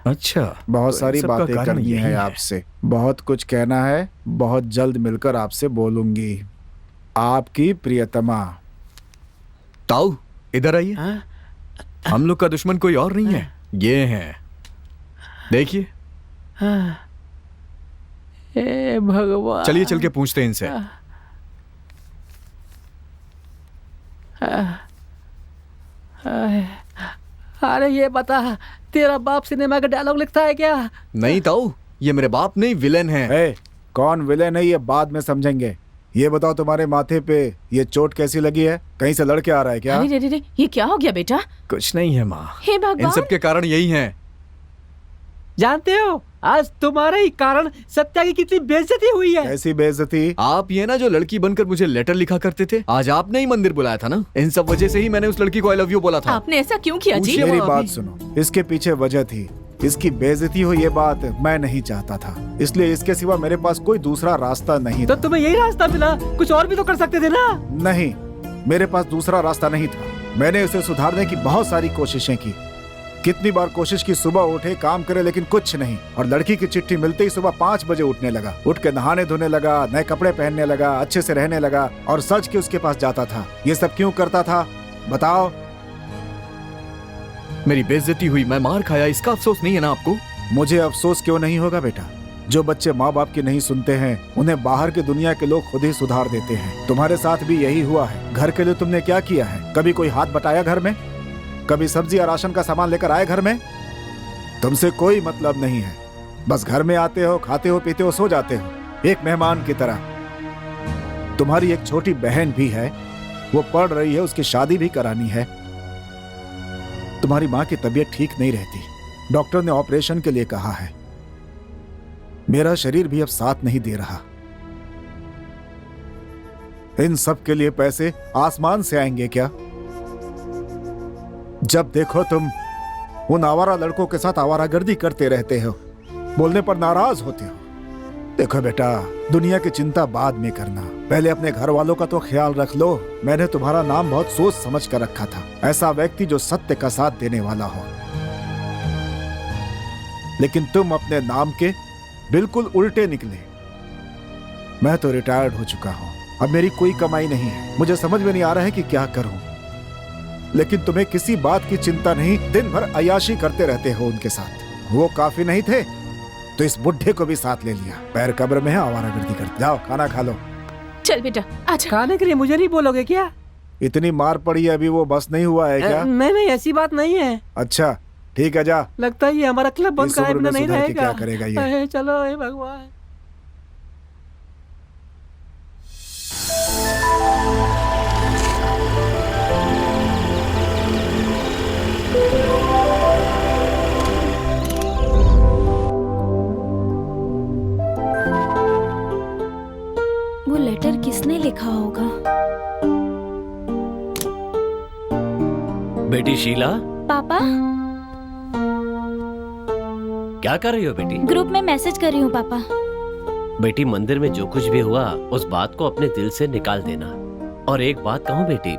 अच्छा, बहुत तो सारी इन सब का बातें कारण करनी यही है आपसे, बहुत कुछ कहना है। बहुत जल्द मिलकर आपसे बोलूंगी। आपकी प्रियतमा। ताऊ इधर आइए। हम लोग का दुश्मन कोई और नहीं है, ये है, देखिए। हे भगवान। चलिए चल के पूछते हैं इनसे। अरे ये बता, तेरा बाप सिनेमा का डायलॉग लिखता है क्या? नहीं ताऊ, ये मेरे बाप नहीं, विलेन है। ए, कौन विलेन है ये बाद में समझेंगे। ये बताओ तुम्हारे माथे पे ये चोट कैसी लगी है? कहीं से लड़के आ रहा है क्या? अरे रे रे, ये क्या हो गया बेटा? कुछ नहीं है माँ, हे भगवान। इन सब के कारण यही है। जानते हो आज तुम्हारे ही कारण सत्या की कितनी बेइज्जती हुई है। कैसी बेइज्जती? आप ये ना जो लड़की बनकर मुझे लेटर लिखा करते थे, आज आपने ही मंदिर बुलाया था ना। इन सब वजह से ही मैंने उस लड़की को आई लव यू बोला था। आपने ऐसा क्यों किया जी? मेरी माँ, बात अभी। सुनो, इसके पीछे वजह थी। इसकी बेइज्जती हो ये बात मैं नहीं चाहता था, इसलिए इसके सिवा मेरे पास कोई दूसरा रास्ता नहीं तो था। तुम्हें यही रास्ता मिला, कुछ और भी तो कर सकते थे ना। नहीं, मेरे पास दूसरा रास्ता नहीं था। मैंने उसे सुधारने की बहुत सारी कोशिशें की। कितनी बार कोशिश की, सुबह उठे काम करे, लेकिन कुछ नहीं। और लड़की की चिट्ठी मिलते ही सुबह 5 बजे उठने लगा, उठ के नहाने धोने लगा, नए कपड़े पहनने लगा, अच्छे से रहने लगा और सच के उसके पास जाता था। ये सब क्यों करता था बताओ? मेरी बेइज्जती हुई, मैं मार खाया, इसका अफसोस नहीं है ना आपको? मुझे अफसोस क्यों नहीं होगा बेटा? जो बच्चे माँ बाप की नहीं सुनते हैं उन्हें बाहर की दुनिया के लोग खुद ही सुधार देते हैं। तुम्हारे साथ भी यही हुआ है। घर के लिए तुमने क्या किया है? कभी कोई हाथ बटाया घर में? कभी सब्जी या राशन का सामान लेकर आए घर में? तुमसे कोई मतलब नहीं है। बस घर में आते हो, खाते हो, पीते हो, सो जाते हो, एक मेहमान की तरह। तुम्हारी एक छोटी बहन भी है, वो पढ़ रही है, उसकी शादी भी करानी है। तुम्हारी माँ की तबीयत ठीक नहीं रहती, डॉक्टर ने ऑपरेशन के लिए कहा है। मेरा शरीर भी अब साथ नहीं दे रहा। इन सब के लिए पैसे आसमान से आएंगे क्या? जब देखो तुम उन आवारा लड़कों के साथ आवारागर्दी करते रहते हो, बोलने पर नाराज होते हो। देखो बेटा, दुनिया की चिंता बाद में करना, पहले अपने घर वालों का तो ख्याल रख लो। मैंने तुम्हारा नाम बहुत सोच समझ कर रखा था, ऐसा व्यक्ति जो सत्य का साथ देने वाला हो। लेकिन तुम अपने नाम के बिल्कुल उल्टे निकले। मैं तो रिटायर्ड हो चुका हूं, अब मेरी कोई कमाई नहीं है, मुझे समझ में नहीं आ रहा है कि क्या करूं। लेकिन तुम्हें किसी बात की चिंता नहीं, दिन भर अय्याशी करते रहते हो उनके साथ। वो काफी नहीं थे तो इस बुढ़े को भी साथ ले लिया, पैर कब्र में है, आवारागर्दी करते। जाओ खाना खा लो। चल बेटा आजा। खाने के लिए मुझे नहीं बोलोगे क्या? इतनी मार पड़ी है, अभी वो बस नहीं हुआ है क्या? नहीं, ऐसी बात नहीं है। अच्छा ठीक है, जा। लगता है ये हमारा क्लब बंद इस कराए उम्र बिना में नहीं सुधर के रहेगा। क्या करेगा ये? चलो हे भगवान। वो लेटर किसने लिखा होगा? बेटी शीला, पापा, क्या कर रही हो बेटी? ग्रुप में मैसेज कर रही हूँ पापा। बेटी, मंदिर में जो कुछ भी हुआ उस बात को अपने दिल से निकाल देना। और एक बात कहूँ बेटी,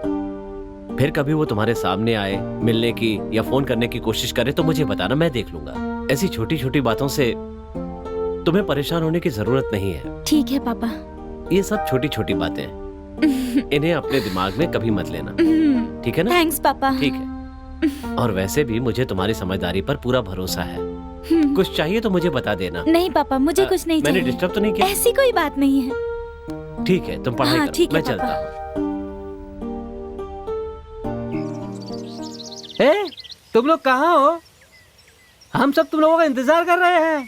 फिर कभी वो तुम्हारे सामने आए, मिलने की या फोन करने की कोशिश करे तो मुझे बताना, मैं देख लूंगा। ऐसी छोटी छोटी बातों से तुम्हें परेशान होने की जरूरत नहीं है। ठीक है पापा। ये सब छोटी छोटी बातें हैं, इन्हें अपने दिमाग में कभी मत लेना, ठीक है ना? थैंक्स पापा। ठीक है। और वैसे भी मुझे तुम्हारी समझदारी पर पूरा भरोसा है। कुछ चाहिए तो मुझे बता देना। नहीं पापा, मुझे कुछ नहीं चाहिए। मैंने डिस्टर्ब तो नहीं किया? ऐसी कोई बात नहीं है। ठीक है, तुम पढ़ाई करो, ठीक है मैं चलता हूँ। तुम लोग कहाँ हो? हम सब तुम लोगों का इंतजार कर रहे हैं।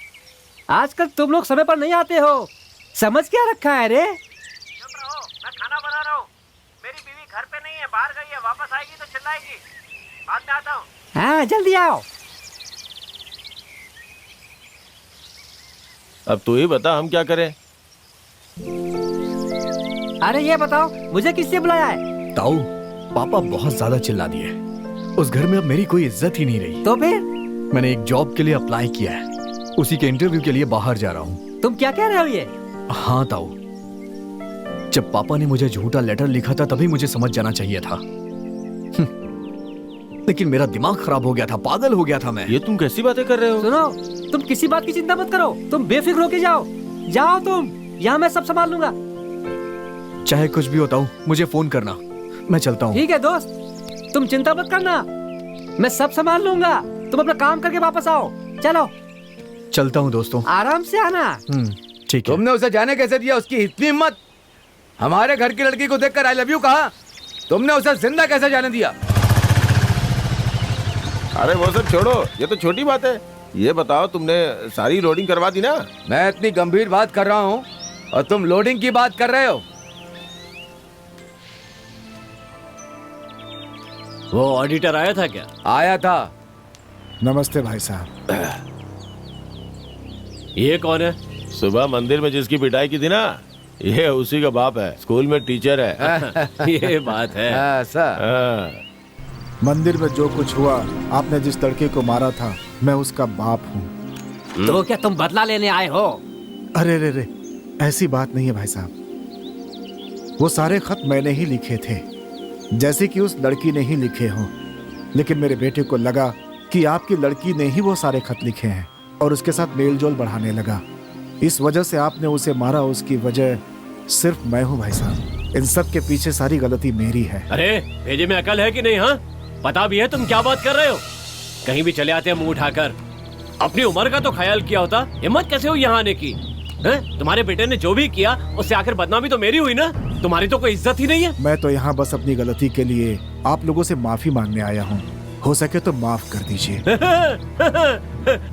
आजकल तुम लोग समय पर नहीं आते हो, समझ क्या रखा है रे? चुप रहो, मैं खाना बना रहा हूँ। मेरी बीवी घर पे नहीं है, बाहर गई है, वापस आएगी तो चिल्लाएगी। बाद में आता हूँ। हाँ जल्दी आओ। अब तू ही बता, हम क्या करें? अरे ये बताओ, मुझे किससे बुलाया है? ताऊ, पापा बहुत ज्यादा चिल्ला दिए। उस घर में अब मेरी कोई इज्जत ही नहीं रही। तो फिर? मैंने एक जॉब के लिए अप्लाई किया है, उसी के इंटरव्यू के लिए बाहर जा रहा हूँ। तुम क्या कह रहे हो ये? हाँ ताऊ, जब पापा ने मुझे झूठा लेटर लिखा था तभी मुझे समझ जाना चाहिए था। लेकिन मेरा दिमाग खराब हो गया था, पागल हो गया था मैं। ये तुम कैसी बातें कर रहे हो? सुनो, तुम किसी बात की चिंता मत करो, तुम बेफिक्र होके जाओ। जाओ तुम, यहाँ मैं सब संभाल लूंगा। चाहे कुछ भी होता हूँ, मुझे फोन करना, मैं चलता हूँ। ठीक है दोस्त, तुम चिंता मत करना, मैं सब संभाल लूंगा। तुम अपना काम करके वापस आओ। चलो चलता हूँ दोस्तों। आराम से आना। ठीक है। तुमने उसे जाने कैसे दिया? उसकी इतनी हिम्मत! हमारे घर की लड़की को देखकर आई लव यू कहा, तुमने उसे जिंदा कैसे जाने दिया? अरे वो सब छोड़ो, ये तो छोटी बात है। ये बताओ, तुमने सारी लोडिंग करवा दी ना? मैं इतनी गंभीर बात कर रहा हूँ और तुम लोडिंग की बात कर रहे हो। वो ऑडिटर आया था क्या? आया था। नमस्ते भाई साहब। ये कौन है? सुबह मंदिर में जिसकी पिटाई की थी ना, ये उसी का बाप है, स्कूल में टीचर है। ये बात है। हाँ। मंदिर में जो कुछ हुआ, आपने जिस लड़के को मारा था, मैं उसका बाप हूँ। तो क्या तुम बदला लेने आए हो? अरे रे रे, ऐसी बात नहीं है भाई साहब। वो सारे खत मैंने ही लिखे थे, जैसे कि उस लड़की ने ही लिखे हों। लेकिन मेरे बेटे को लगा कि आपकी लड़की ने ही वो सारे खत लिखे हैं और उसके साथ मेल जोल बढ़ाने लगा। इस वजह से आपने उसे मारा। उसकी वजह सिर्फ मैं हूँ भाई साहब। इन सब के पीछे सारी गलती मेरी है। अरे भेजे में अकल है कि नहीं? हाँ, पता भी है तुम क्या बात कर रहे हो? कहीं भी चले आते हैं मुंह उठाकर। अपनी उम्र का तो ख्याल किया होता। हिम्मत कैसे हुई यहाँ आने की? हैं? तुम्हारे बेटे ने जो भी किया उससे आखिर बदनामी तो मेरी हुई ना, तुम्हारी तो कोई इज्जत ही नहीं है। मैं तो यहाँ बस अपनी गलती के लिए आप लोगों से माफी मांगने आया हूँ। हो सके तो माफ कर दीजिए।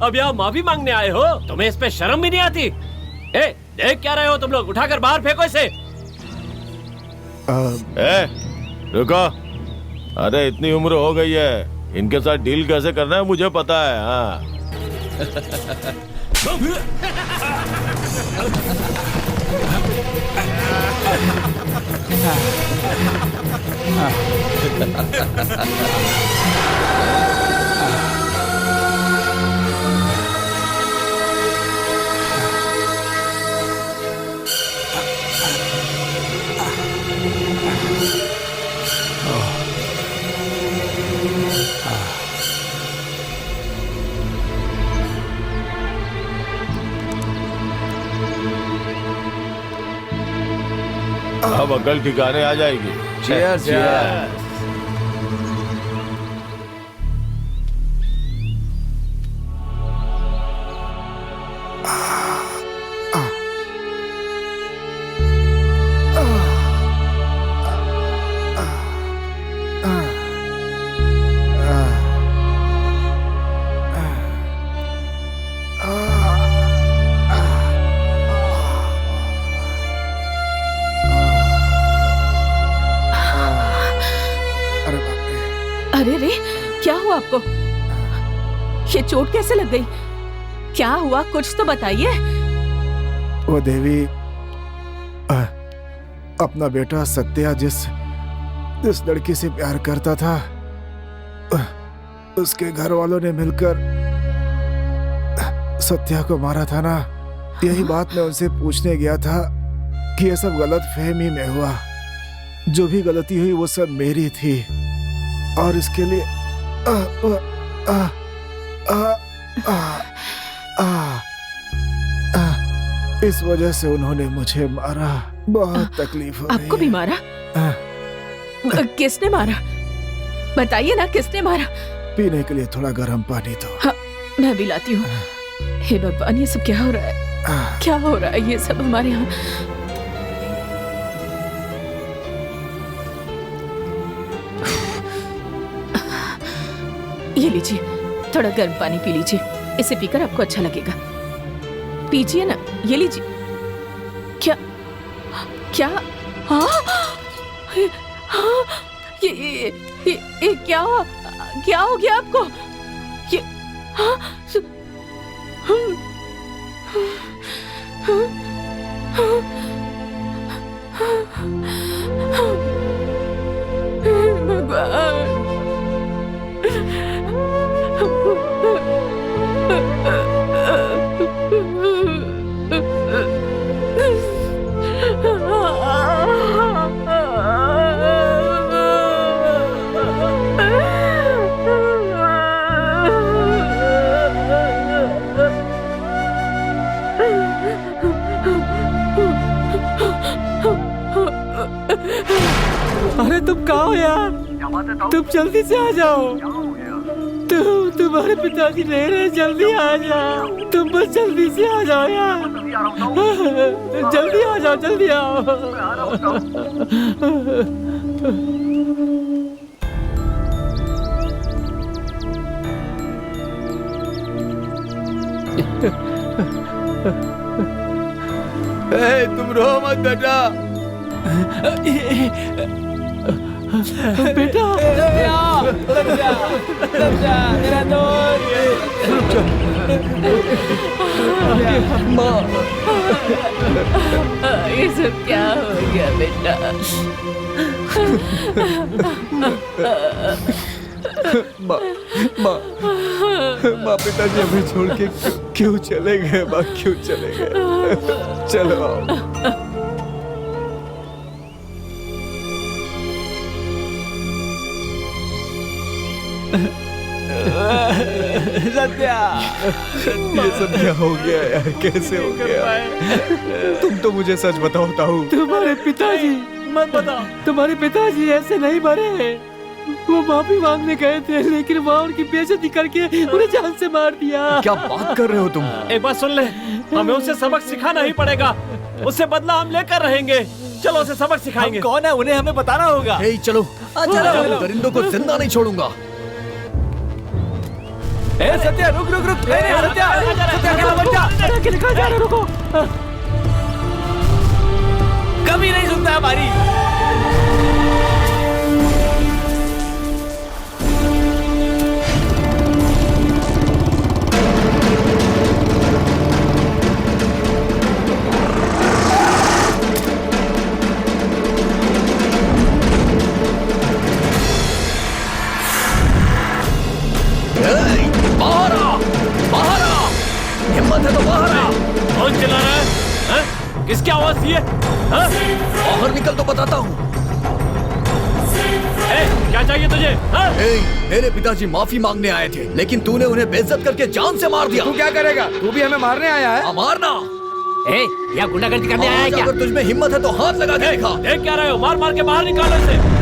अब यहाँ माफी मांगने आए हो? तुम्हें इस पे शर्म भी नहीं आती? ए, देख क्या रहे हो तुम लोग? उठाकर बाहर फेंको इसे। रुको, अरे इतनी उम्र हो गई है, इनके साथ डील कैसे करना है मुझे पता है। हाँ अब अकल ठिकाने आ जाएगी। Cheers, cheers. अरे रे, क्या हुआ आपको? ये चोट कैसे लग गई? क्या हुआ, कुछ तो बताइए। वो देवी, अपना बेटा सत्या जिस लड़की से प्यार करता था, उसके घर वालों ने मिलकर सत्या को मारा था ना। यही बात मैं उनसे पूछने गया था कि ये सब गलत फहमी में हुआ। जो भी गलती हुई वो सब मेरी थी और इसके लिए इस वजह से उन्होंने मुझे मारा। बहुत तकलीफ हो रही है। आपको भी मारा? किसने मारा? बताइए ना, किसने मारा? पीने के लिए थोड़ा गर्म पानी दो। हाँ, मैं भी लाती हूँ। हे भगवान, ये सब क्या हो रहा है? क्या हो रहा है ये सब हमारे यहाँ? ये लीजिए, थोड़ा गर्म पानी पी लीजिए। इसे पीकर आपको अच्छा लगेगा। पीजिए ना, ये लीजिए। क्या क्या? हाँ, हाँ, ये क्या हुआ? क्या हो गया आपको? ये हाँ, भगवान। अरे तुम कहाँ हो यार? तुम जल्दी से आ जाओ। तुम्हारे पिताजी रह रहे, जल्दी आ जाओ। तुम बस जल्दी से आ जाओ यार। जल्दी आ जाओ, जल्दी आओ। तुम रो मत बेटा। बेटा, मेरा दोस्त। माँ, ये सब क्या हो गया बेटा? माँ पिताजी हमें छोड़ के क्यों चले गए? माँ क्यों चले गए? चलो आओ। सत्या, ये सब क्या हो गया यार? कैसे हो गया? तुम तो मुझे सच बताओ ताऊ। तुम्हारे पिताजी, मत बताओ। तुम्हारे पिताजी ऐसे नहीं मरे हैं। वो माफी मांगने गए थे, लेकिन वहाँ उनकी बेइज्जती करके उन्हें जान से मार दिया। क्या बात कर रहे हो तुम? एक बात सुन ले, हमें उसे सबक सिखाना ही पड़ेगा। उससे बदला हम लेकर रहेंगे। चलो उसे सबक सिखाएंगे। कौन है उन्हें हमें बताना होगा। चलो, दरिंदों को जिंदा नहीं छोड़ूंगा। ए सत्या रुक रुक रुक सत्या अकेला मत जा। अकेले कहाँ जा रहे हो? रुको। कभी नहीं सुनता हमारी। बाहर आ, बाहर आ, हिम्मत है तो बाहर आ। कौन चिल्ला रहा है? हैं? किसकी आवाज थी ये? हाँ? बाहर निकल तो बताता हूँ। क्या चाहिए तुझे? हाँ? मेरे पिताजी माफी मांगने आए थे, लेकिन तूने उन्हें बेइज्जत करके जान से मार दिया। तू क्या करेगा? तू भी हमें मारने आया है? मारना? या गुंडागर्दी करने आया है क्या? अगर तुझमें हिम्मत है तो हाथ लगा के दिखा। देख क्या रहे हो? मार मार के बाहर निकालो इसे।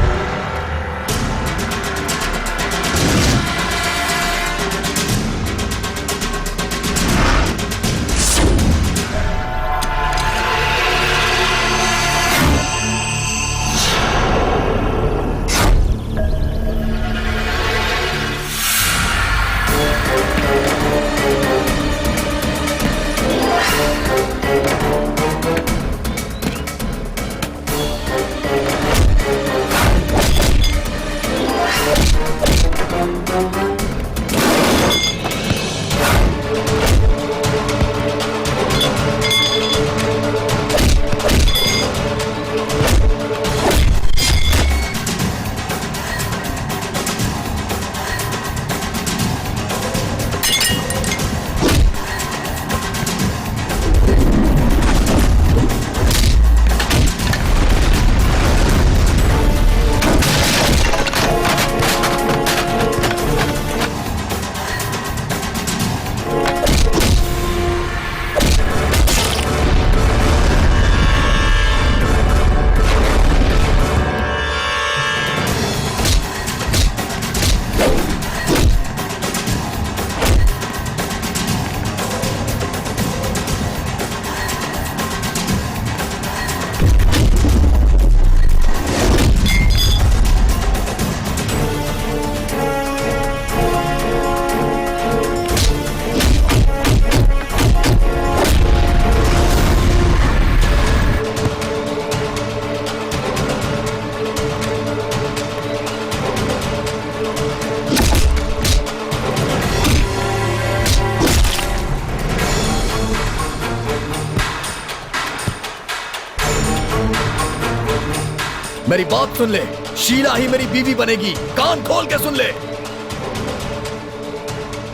मेरी बात सुन ले, शीला ही मेरी बीवी बनेगी। कान खोल के सुन ले।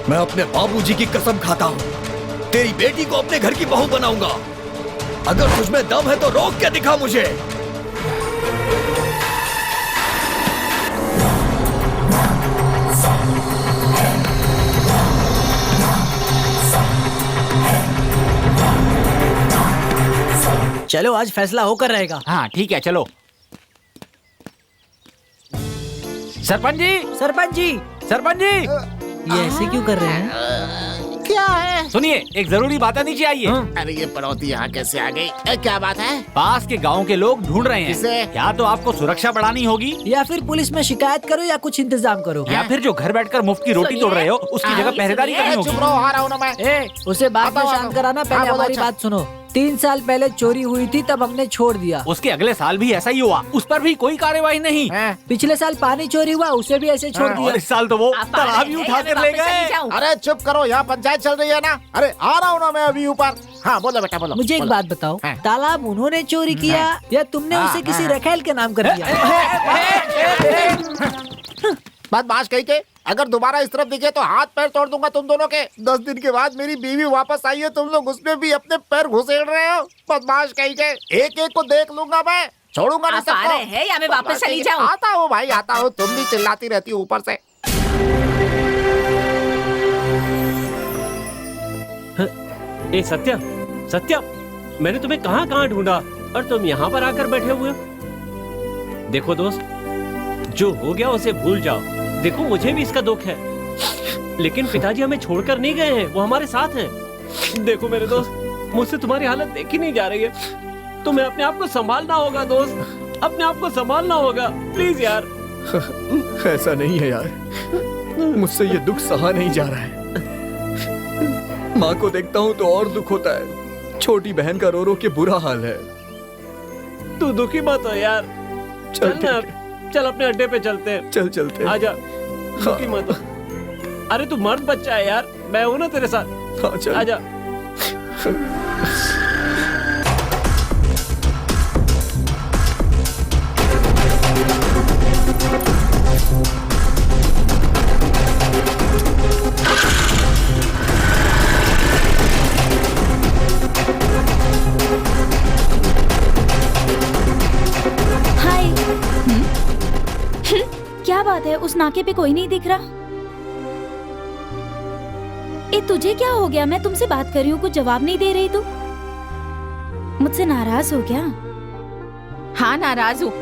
मैं अपने बाबूजी की कसम खाता हूं, तेरी बेटी को अपने घर की बहू बनाऊंगा। अगर तुझमें दम है तो रोक के दिखा मुझे। चलो आज फैसला होकर रहेगा। हाँ ठीक है चलो। सरपंच जी, सरपंच जी, सरपंच जी, ये ऐसे क्यों कर रहे हैं? क्या है? सुनिए एक जरूरी बात है, नीचे आइए। अरे ये पड़ोती यहाँ कैसे आ गई? क्या बात है? पास के गांव के लोग ढूंढ रहे हैं। किसे? या तो आपको सुरक्षा बढ़ानी होगी, या फिर पुलिस में शिकायत करो या कुछ इंतजाम करो, या फिर जो घर बैठकर मुफ्त की रोटी तोड़ रहे हो उसकी जगह पहरेदारी करनी होगी। चुप रहो, आ रहा हूँ ना मैं। उसे बात में शांत कराना, पहले बोलो, हमारी अच्छा। बात सुनो। 3 साल पहले चोरी हुई थी, तब हमने छोड़ दिया। उसके अगले साल भी ऐसा ही हुआ, उस पर भी कोई कार्यवाही नहीं। पिछले साल पानी चोरी हुआ, उसे भी ऐसे छोड़ दिया। और इस साल तो वो तालाब ही उठा कर ले गए। अरे चुप करो, यहाँ पंचायत चल रही है ना। अरे आ रहा हूँ ना मैं अभी ऊपर। हाँ बोलो बेटा बोलो। मुझे एक बोलो। बात बताओ, तालाब उन्होंने चोरी किया या तुमने उसे किसी रखेल के नाम कर दिया? बदमाश कहीं के, अगर दोबारा इस तरफ दिखे तो हाथ पैर तोड़ दूंगा तुम दोनों के। 10 दिन के बाद मेरी बीवी वापस आई है, तुम लोग उसमें भी अपने पैर घुसेड़ रहे हो। बदमाश कहीं के, एक एक को देख लूंगा मैं, छोड़ूंगा नहीं आप आ रहे हैं या मैं वापस चली जाऊं? आता हूँ भाई आता हूँ, तुम भी चिल्लाती रहती हो ऊपर से। ए सत्या, सत्या, मैंने तुम्हें कहाँ कहाँ ढूंढा और तुम यहाँ पर आकर बैठे हुए हो। देखो दोस्त, जो हो गया उसे भूल जाओ। देखो मुझे भी इसका दुख है, लेकिन पिताजी हमें छोड़कर नहीं गए हैं, वो हमारे साथ हैं। देखो मेरे दोस्त, मुझसे तुम्हारी हालत देखी नहीं जा रही है। तुम्हें अपने आप को संभालना होगा दोस्त, अपने आप को संभालना होगा। प्लीज यार। ऐसा नहीं है यार, मुझसे ये दुख सहा नहीं जा रहा है। माँ को देखता हूँ तो और दुख होता है। छोटी बहन का रो रो के बुरा हाल है। तू दुखी मत हो यार। चल चल ना, चल अपने अड्डे पे चलते हैं। चल चलते हैं। आजा, दुखी मत हो। अरे तू मर्द बच्चा है यार, मैं हूं ना तेरे साथ। हाँ, चल। आजा। हाय। क्या बात है, उस नाके पे कोई नहीं दिख रहा? ए तुझे क्या हो गया? मैं तुमसे बात कर रही हूँ, कुछ जवाब नहीं दे रही तू। मुझसे नाराज हो क्या? हाँ नाराज हूँ।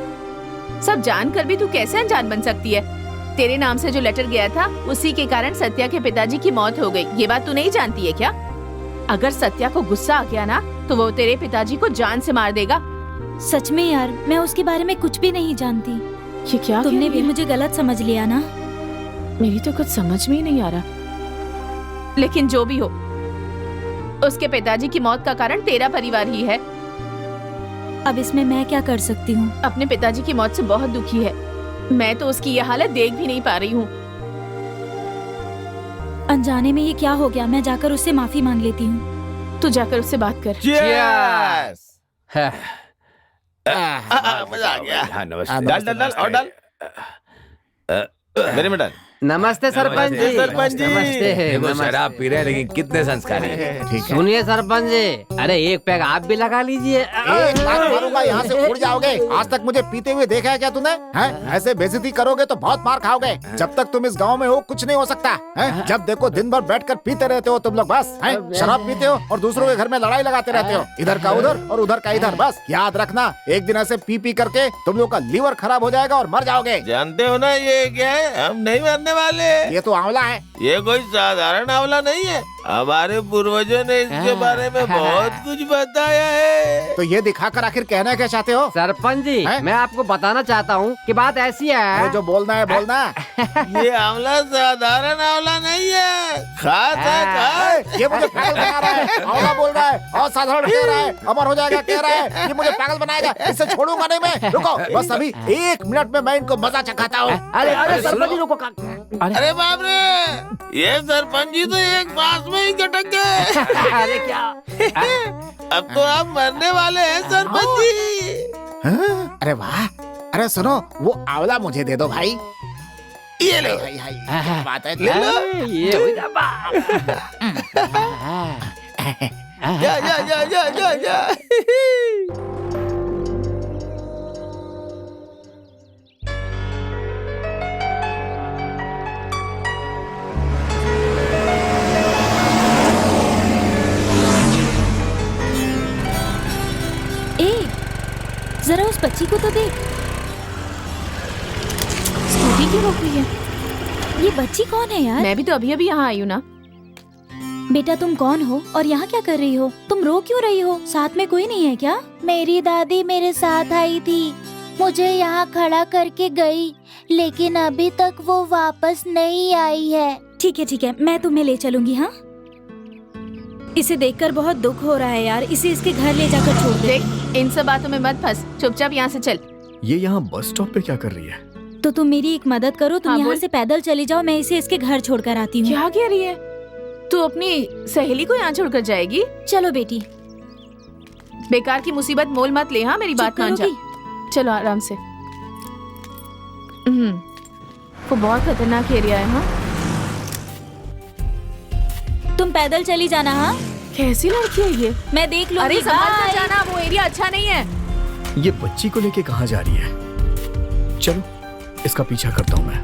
सब जानकर भी तू कैसे अनजान बन सकती है? तेरे नाम से जो लेटर गया था उसी के कारण सत्या के पिताजी की मौत हो गई। ये बात तू नहीं जानती है क्या? अगर सत्या को गुस्सा आ गया ना तो वो तेरे पिताजी को जान से मार देगा। सच में यार, मैं उसके बारे में कुछ भी नहीं जानती। ये क्या तुमने भी मुझे गलत समझ लिया ना? मेरी तो कुछ समझ में ही नहीं आ रहा। लेकिन जो भी हो, उसके पिताजी की मौत का कारण तेरा परिवार ही है। अब इसमें मैं क्या कर सकती हूँ? अपने पिताजी की मौत से बहुत दुखी है। मैं तो उसकी यह हालत देख भी नहीं पा रही हूँ। अनजाने में ये क्या हो गया? मैं जाकर उससे माफी मांग लेती हूँ। तू जाकर उससे बात कर। मजा आ गया। हाँ, नमस्ते। डाल डाल डाल और डाल। मेरे में डाल। नमस्ते सरपंच जी। सरपंच जी। नमस्ते। वो शराब पी रहे हैं लेकिन कितने संस्कारी हैं। सुनिए सरपंच जी, अरे एक पैक आप भी लगा लीजिए। एक लात मारूंगा, यहाँ से उड़ जाओगे। आज तक मुझे पीते हुए देखा है क्या तूने? हैं? ऐसे बेइज्जती करोगे तो बहुत मार खाओगे। जब तक तुम इस गांव में हो कुछ नहीं हो सकता है। जब देखो दिन भर बैठकर पीते रहते हो तुम लोग, बस हैं? शराब पीते हो और दूसरों के घर में लड़ाई लगाते रहते हो, इधर का उधर और उधर का इधर। बस याद रखना, एक दिन ऐसे पी पी करके तुम लोग का लीवर खराब हो जाएगा और मर जाओगे। जानते हो ना ये क्या है? हम नहीं मरने वाले। ये तो आंवला है। ये कोई साधारण आंवला नहीं है। हमारे पूर्वजों ने इसके बारे में बहुत कुछ बताया है। तो ये दिखाकर आखिर कहना क्या चाहते हो? सरपंच जी, मैं आपको बताना चाहता हूँ कि बात ऐसी है। जो बोलना है बोलना। ये आंवला साधारण आंवला नहीं है, खास है खास। ये मुझे पागल बना रहा है। आंवला बोल रहा है और साधारण कह रहा है, अमर हो जाएगा कह रहा है। ये मुझे पागल बनाएगा, इससे छोड़ूंगा नहीं मैं। रुको बस अभी 1 मिनट में मैं इनको मजा चखाता हूँ। अरे अरे सरपंच जी रुको। अरे बाप रे, ये सरपंच जी तो एक सांस में ही कटक गए। अरे क्या? अब तो आप मरने वाले हैं सरपंच जी। अरे वाह। अरे सुनो, वो आंवला मुझे दे दो भाई। ये लो। बात है, ले लो। ये हुई दबा। जा जा जा जा जा जा। जरा उस बच्ची को तो देख। स्कूटी क्यों रोक रही है? ये बच्ची कौन है यार? मैं भी तो अभी अभी यहाँ आई हूँ ना। बेटा तुम कौन हो और यहाँ क्या कर रही हो? तुम रो क्यों रही हो? साथ में कोई नहीं है क्या? मेरी दादी मेरे साथ आई थी, मुझे यहाँ खड़ा करके गई, लेकिन अभी तक वो वापस नहीं आई है। ठीक है, मैं तुम्हें ले चलूंगी। हाँ, इसे देखकर बहुत दुख हो रहा है यार। इसे इसके घर ले जाकर छोड़ दे। देख, इन सब बातों में मत फंस, चुपचाप यहाँ से चल। ये यहाँ बस स्टॉप पे क्या कर रही है? तो तुम मेरी एक मदद करो, तुम हाँ, यहाँ बोल। से पैदल चली जाओ, मैं इसे इसके घर छोड़कर आती हूँ। क्या कह रही है तू? अपनी सहेली को यहाँ छोड़कर जाएगी? चलो बेटी। बेकार की मुसीबत मोल मत ले। हाँ, मेरी बात मान जा। चलो आराम से। वो बहुत खतरनाक एरिया है। हाँ, तुम पैदल चली जाना। हाँ, कैसी लड़की है ये? मैं देख लूंगी। अरे संभल कर बाय। जाना, वो एरिया अच्छा नहीं है। ये बच्ची को लेके कहाँ जा रही है? चलो इसका पीछा करता हूँ मैं।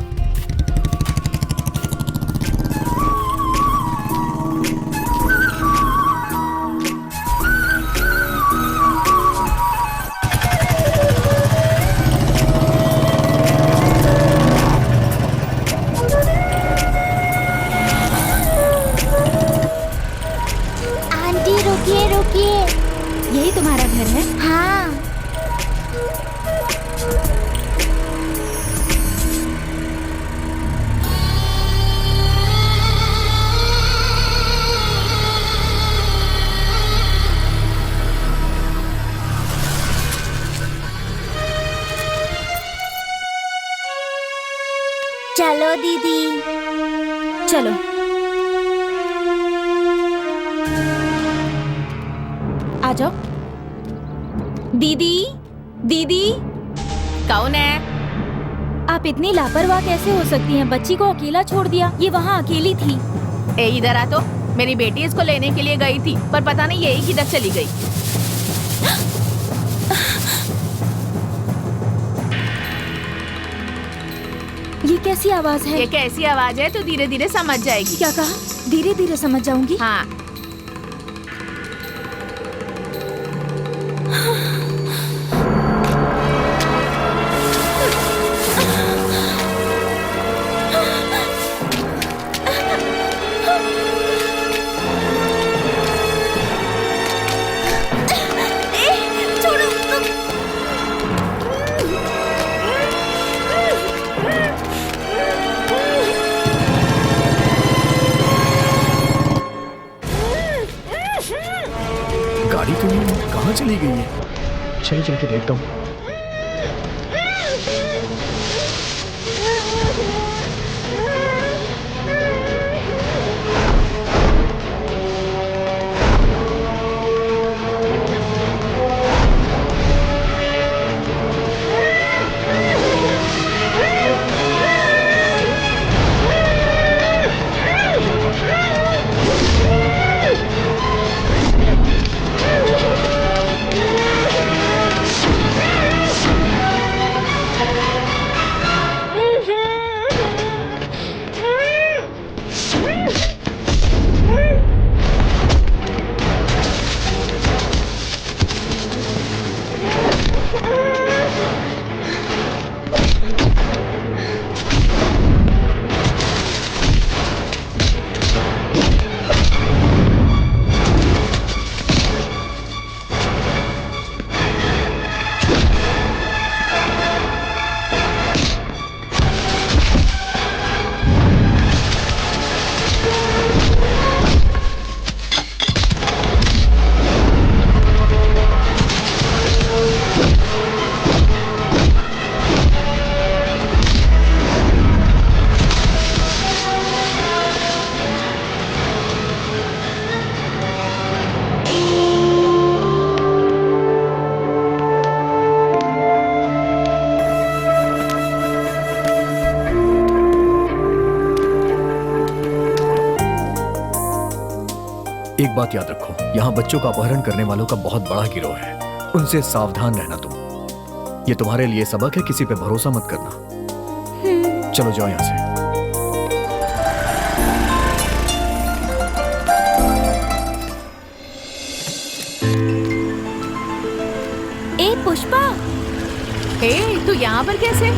आंटी रुकिए। यही तुम्हारा घर है? हाँ। चलो दीदी, चलो। आ जाओ। दीदी, दीदी, कौन है? आप इतनी लापरवाह कैसे हो सकती हैं? बच्ची को अकेला छोड़ दिया, ये वहाँ अकेली थी। ए इधर आ तो। मेरी बेटी इसको लेने के लिए गई थी, पर पता नहीं यही किधर चली गई। ये कैसी आवाज है? ये कैसी आवाज है तो धीरे धीरे समझ जाएगी। क्या कहा? धीरे धीरे समझ जाऊंगी? हाँ। गाड़ी तो कहाँ चली गई है? चल चल के देखता हूँ। एक बात याद रखो, यहाँ बच्चों का अपहरण करने वालों का बहुत बड़ा गिरोह है। उनसे सावधान रहना तुम। ये तुम्हारे लिए सबक है, किसी पे भरोसा मत करना। चलो जाओ यहाँ से। ए पुष्पा, ए तू यहाँ पर कैसे?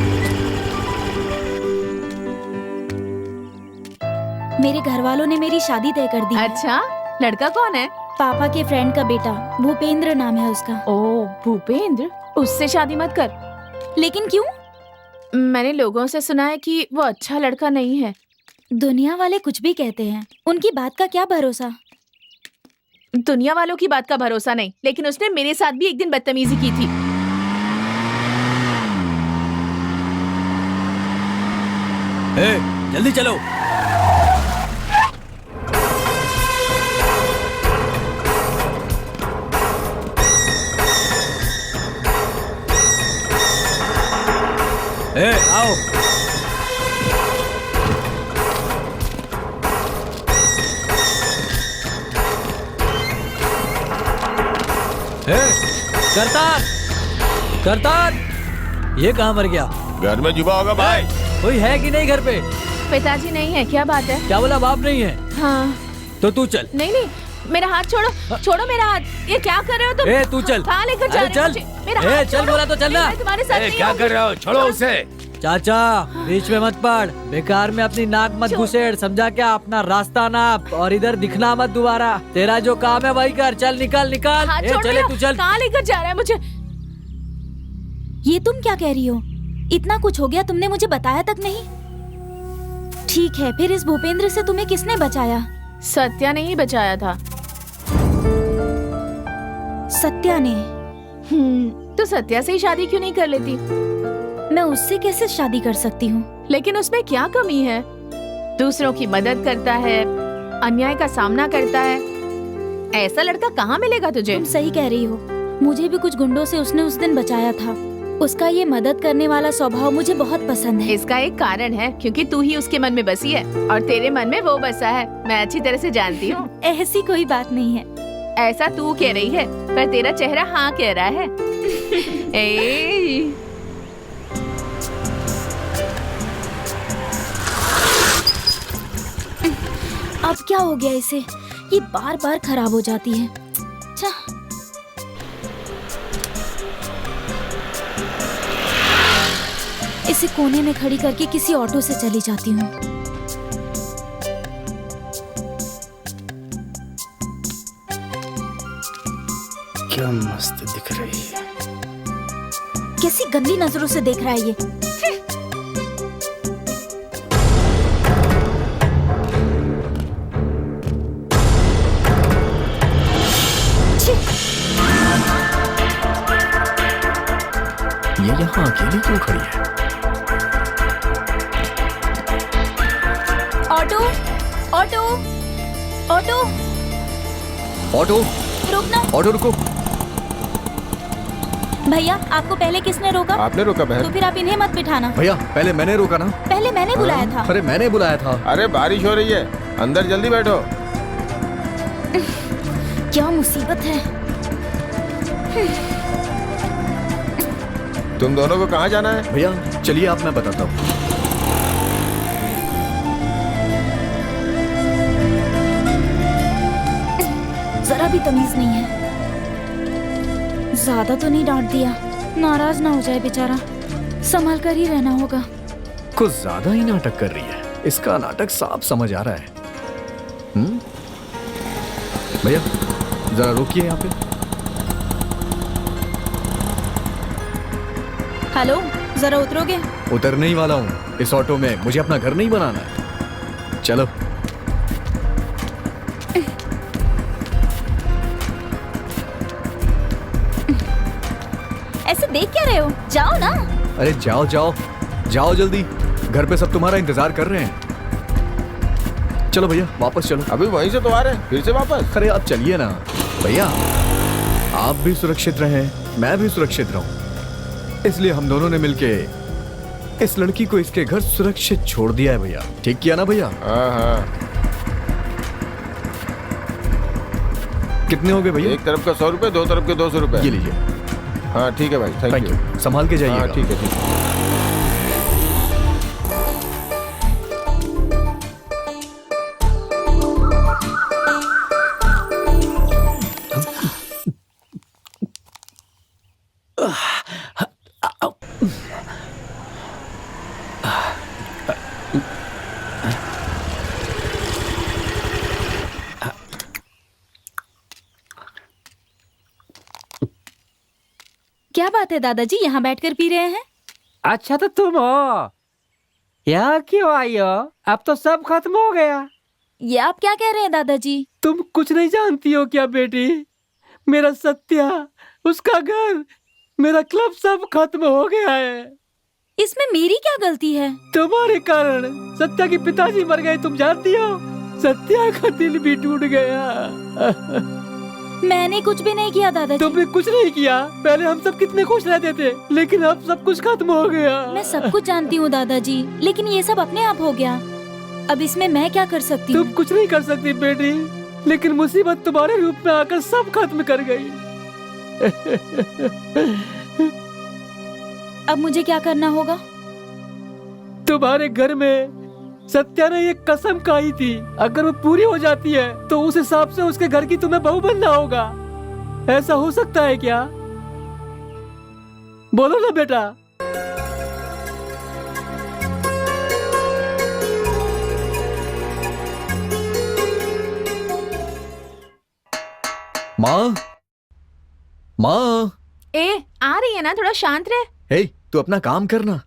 मेरे घर वालों ने मेरी शादी तय कर दी। अच्छा, लड़का कौन है? पापा के फ्रेंड का बेटा, भूपेंद्र नाम है उसका। ओ भूपेंद्र, उससे शादी मत कर। लेकिन क्यों? मैंने लोगों से सुना है कि वो अच्छा लड़का नहीं है। दुनिया वाले कुछ भी कहते हैं, उनकी बात का क्या भरोसा। दुनिया वालों की बात का भरोसा नहीं, लेकिन उसने मेरे साथ भी एक दिन बदतमीजी की थी। जल्दी चलो। आओ। करतार, करतार, ये कहाँ मर गया? घर में जुबा होगा भाई। कोई है कि नहीं घर पे? पिताजी नहीं है। क्या बात है? क्या बोला, बाप नहीं है? हाँ। तो तू चल। नहीं नहीं, मेरा हाथ छोड़ो, छोड़ो मेरा हाथ। ये क्या कर रहे हो तुम? ए तू चल। कहाँ लेकर जा रहे हो मुझे? मेरा हाथ चल, बोला तो चलना। मैं तुम्हारे साथ नहीं क्या कर रहे हो? छोड़ो उसे। चाचा बीच में मत पड़, बेकार में अपनी नाक मत घुसेड़, समझा क्या? अपना रास्ता नाप और इधर दिखना मत दोबारा। तेरा जो काम है वही कर। चल निकल निकल। चले तू चल। कहाँ लेकर जा रहा है मुझे? ये तुम क्या कह रही हो? इतना कुछ हो गया, तुमने मुझे बताया तक नहीं। ठीक है, फिर इस भूपेंद्र से तुम्हें किसने बचाया? सत्या ने ही बचाया था। सत्या ने? तो सत्या से ही शादी क्यों नहीं कर लेती? मैं उससे कैसे शादी कर सकती हूँ? लेकिन उसमें क्या कमी है? दूसरों की मदद करता है, अन्याय का सामना करता है। ऐसा लड़का कहाँ मिलेगा तुझे? तुम सही कह रही हो। मुझे भी कुछ गुंडों से उसने उस दिन बचाया था। उसका ये मदद करने वाला स्वभाव मुझे बहुत पसंद है। इसका एक कारण है, क्योंकि तू ही उसके मन में बसी है और तेरे मन में वो बसा है। मैं अच्छी तरह से जानती हूँ। ऐसी कोई बात नहीं है। ऐसा तू कह रही है, पर तेरा चेहरा हाँ कह रहा है। अब क्या हो गया इसे? ये बार बार खराब हो जाती है। इसे कोने में खड़ी करके किसी ऑटो से चली जाती हूँ। क्या मस्त दिख रही है। कैसी गंदी नजरों से देख रहा है ये। ये यहाँ अकेली क्यों खड़ी है? ऑटो, ऑटो, ऑटो, ऑटो, रुकना। ऑटो रुको। भैया, आपको पहले किसने रोका? आपने रोका बहन। तो फिर आप इन्हें मत बिठाना। भैया पहले मैंने रोका ना। पहले मैंने बुलाया था। अरे मैंने बुलाया था। अरे बारिश हो रही है, अंदर जल्दी बैठो। क्या मुसीबत है। तुम दोनों को कहाँ जाना है? भैया चलिए आप, मैं बताता हूँ। जरा भी तमीज नहीं है। ज्यादा तो नहीं डांट दिया, नाराज ना हो जाए बेचारा। संभल कर ही रहना होगा। कुछ ज्यादा ही नाटक कर रही है। इसका नाटक साफ समझ आ रहा है। भैया जरा रुकिए यहाँ पे। हेलो, जरा उतरोगे? उतरने ही वाला हूँ। इस ऑटो में मुझे अपना घर नहीं बनाना है। चलो। ऐसे देख क्या रहे हो? जाओ ना। अरे जाओ जाओ जाओ जल्दी, घर पे सब तुम्हारा इंतजार कर रहे हैं। चलो भैया वापस चलो। अभी वहीं से तो आ रहे हैं, फिर से वापस? अरे आप चलिए ना भैया। आप भी सुरक्षित रहें, मैं भी सुरक्षित रहूं, इसलिए हम दोनों ने मिलके इस लड़की को इसके घर सुरक्षित छोड़ दिया है भैया। ठीक किया ना भैया? हाँ। कितने हो गए भैया? एक तरफ का 100 रुपए, दो तरफ के 200 रुपए। ये लीजिए। हाँ ठीक है भाई, थैंक यू। संभाल के जाइए। हाँ ठीक है ठीक है। क्या बात है दादाजी, यहाँ बैठकर पी रहे हैं? अच्छा तो तुम हो यहाँ क्यों आई हो? अब तो सब खत्म हो गया। ये आप क्या कह रहे हैं दादाजी? तुम कुछ नहीं जानती हो क्या बेटी? मेरा सत्या, उसका घर, मेरा क्लब सब खत्म हो गया है। इसमें मेरी क्या गलती है? तुम्हारे कारण सत्या के पिताजी मर गए, तुम जानती हो? सत्या का दिल भी टूट गया। मैंने कुछ भी नहीं किया दादाजी। तुमने कुछ नहीं किया। पहले हम सब कितने खुश रहते थे, लेकिन अब सब कुछ खत्म हो गया। मैं सब कुछ जानती हूँ दादाजी, लेकिन ये सब अपने आप हो गया। अब इसमें मैं क्या कर सकती हूँ? तुम कुछ नहीं कर सकती बेटी, लेकिन मुसीबत तुम्हारे रूप में आकर सब खत्म कर गई। अब मुझे क्या करना होगा? तुम्हारे घर में सत्या ने ये कसम खाई थी, अगर वो पूरी हो जाती है तो उस हिसाब से उसके घर की तुम्हें बहू बनना होगा। ऐसा हो सकता है क्या? बोलो ना बेटा। माँ, माँ। ए, आ रही है ना, थोड़ा शांत रह। हे, तू अपना काम करना।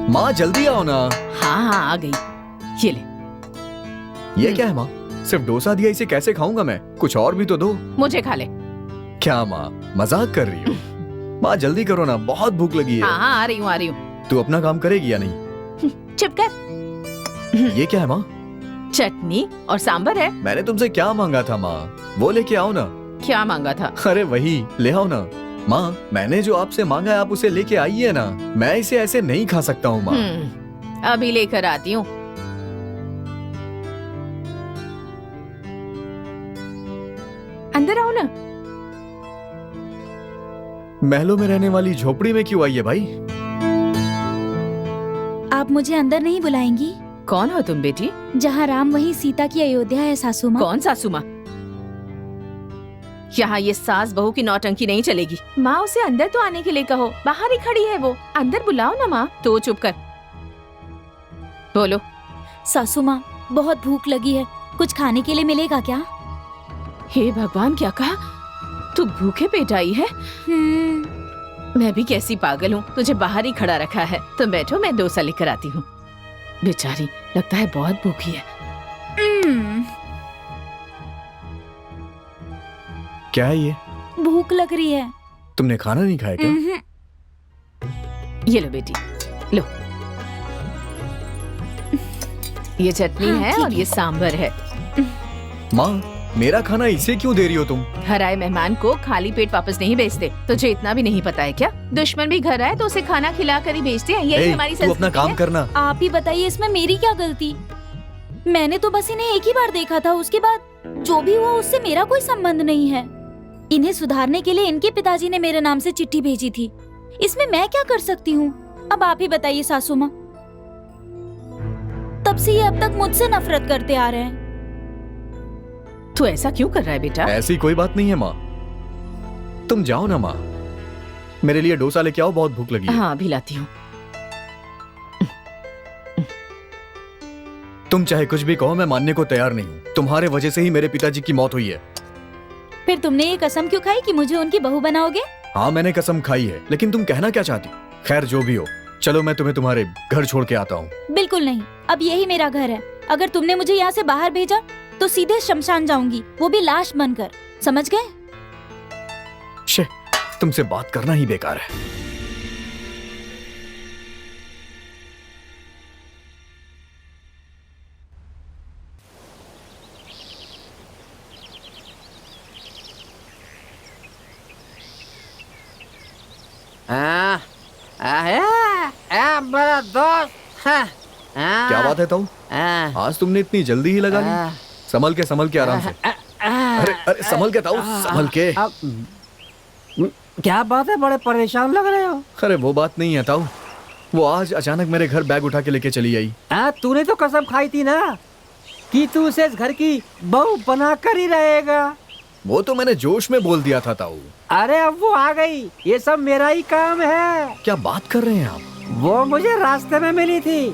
माँ जल्दी आओ ना। हाँ हाँ आ गई। ये ले। ये क्या है माँ? सिर्फ डोसा दिया, इसे कैसे खाऊंगा मैं? कुछ और भी तो दो। मुझे खा ले। क्या माँ, मजाक कर रही हो? माँ जल्दी करो ना, बहुत भूख लगी है। हाँ हाँ, आ रही हूँ। तू अपना काम करेगी या नहीं? चुप कर। ये क्या है माँ? चटनी और सांबर है। मैंने तुमसे क्या मांगा था माँ? वो लेके आओ ना। क्या मांगा था? अरे वही ले आओ ना। माँ, मैंने जो आपसे मांगा है आप उसे लेके आइए ना। मैं इसे ऐसे नहीं खा सकता हूँ माँ। अभी लेकर आती हूँ। अंदर आओ ना। महलों में रहने वाली झोपड़ी में क्यों आई है भाई? आप मुझे अंदर नहीं बुलाएंगी? कौन हो तुम बेटी? जहाँ राम वहीं सीता की अयोध्या है सासू माँ। कौन सासू माँ? यहाँ ये सास बहू की नौटंकी नहीं चलेगी। माँ उसे अंदर तो आने के लिए कहो, बाहर ही खड़ी है वो। अंदर बुलाओ ना माँ। तो चुप कर। बोलो। सासू माँ, बहुत भूख लगी है, कुछ खाने के लिए मिलेगा क्या? हे भगवान, क्या कहा? तू भूखे पेट आई है? मैं भी कैसी पागल हूँ, तुझे बाहर ही खड़ा रखा है। तुम बैठो, मैं डोसा लेकर आती हूँ। बेचारी, लगता है बहुत भूखी है। क्या है ये? भूख लग रही है। तुमने खाना नहीं खाया क्या? ये लो बेटी, लो। ये चटनी है और ये सांबर है। माँ, मेरा खाना इसे क्यों दे रही हो तुम? घर आए मेहमान को खाली पेट वापस नहीं भेजते। तुझे इतना भी नहीं पता है क्या? दुश्मन भी घर आए तो उसे खाना खिला कर ही भेजते हैं। यही हमारी संस्कृति है। तू अपना काम करना। आप ही बताइए, इसमें मेरी क्या गलती? मैंने तो बस इन्हें एक ही बार देखा था, उसके बाद जो भी हुआ उससे मेरा कोई संबंध नहीं है। इन्हें सुधारने के लिए इनके पिताजी ने मेरे नाम से चिट्ठी भेजी थी। इसमें मैं क्या कर सकती हूँ? अब आप ही बताइए सासू माँ। तब से ये अब तक मुझसे नफरत करते आ रहे हैं। तू ऐसा क्यों कर रहा है बेटा? ऐसी कोई बात नहीं है माँ, तुम जाओ ना माँ। मेरे लिए डोसा लेके आओ, बहुत भूख लगी है। हाँ, अभी लाती हूँ। तुम चाहे कुछ भी कहो, मैं मानने को तैयार नहीं हूँ। तुम्हारे वजह से ही मेरे पिताजी की मौत हुई है। फिर तुमने ये कसम क्यों खाई कि मुझे उनकी बहू बनाओगे? हाँ, मैंने कसम खाई है, लेकिन तुम कहना क्या चाहती? खैर जो भी हो, चलो मैं तुम्हें तुम्हारे घर छोड़ के आता हूँ। बिल्कुल नहीं, अब यही मेरा घर है। अगर तुमने मुझे यहाँ से बाहर भेजा तो सीधे शमशान जाऊंगी, वो भी लाश बनकर। समझ गए? शे, तुमसे बात करना ही बेकार है। मेरा दोस्त। क्या बात है ताऊ? आज तुमने इतनी जल्दी ही लगा ली? संभल के आराम से। अरे अरे संभल के ताऊ, संभल के। क्या बात है, बड़े परेशान लग रहे हो? अरे वो बात नहीं है ताऊ, वो आज अचानक मेरे घर बैग उठा के लेके चली आई। तूने तो कसम खाई थी ना कि तू उसे इस घर की बहू बना कर ही रहेगा। वो तो मैंने जोश में बोल दिया था ताऊ। अरे अब वो आ गई, ये सब मेरा ही काम है। क्या बात कर रहे हैं आप? वो मुझे रास्ते में मिली थी,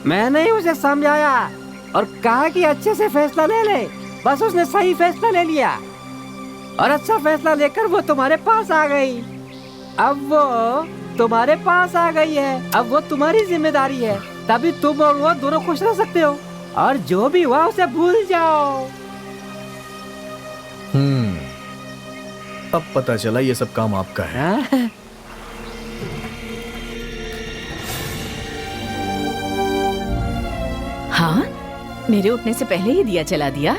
मैंने ही उसे समझाया और कहा कि अच्छे से फैसला ले ले। बस उसने सही फैसला ले लिया और अच्छा फैसला लेकर वो तुम्हारे पास आ गई। अब वो तुम्हारे पास आ गई है, अब वो तुम्हारी जिम्मेदारी है। तभी तुम और वो दोनों खुश रह सकते हो, और जो भी हुआ उसे भूल जाओ। अब पता चला ये सब काम आपका है। हाँ, मेरे उठने से पहले ही दिया जला दिया।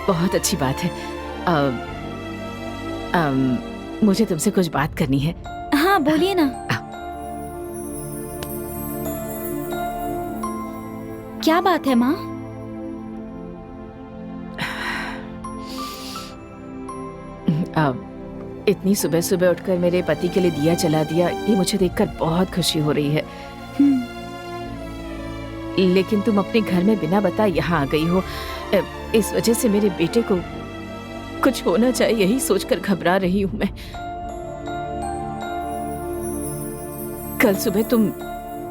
बहुत अच्छी बात है। मुझे तुमसे कुछ बात करनी है। हाँ बोलिए ना। क्या बात है माँ? इतनी सुबह सुबह उठकर मेरे पति के लिए दिया जला दिया, ये मुझे देखकर बहुत खुशी हो रही है। लेकिन तुम अपने घर में बिना बताए यहाँ आ गई हो, इस वजह से मेरे बेटे को कुछ होना चाहिए, यही सोचकर घबरा रही हूँ मैं। कल सुबह तुम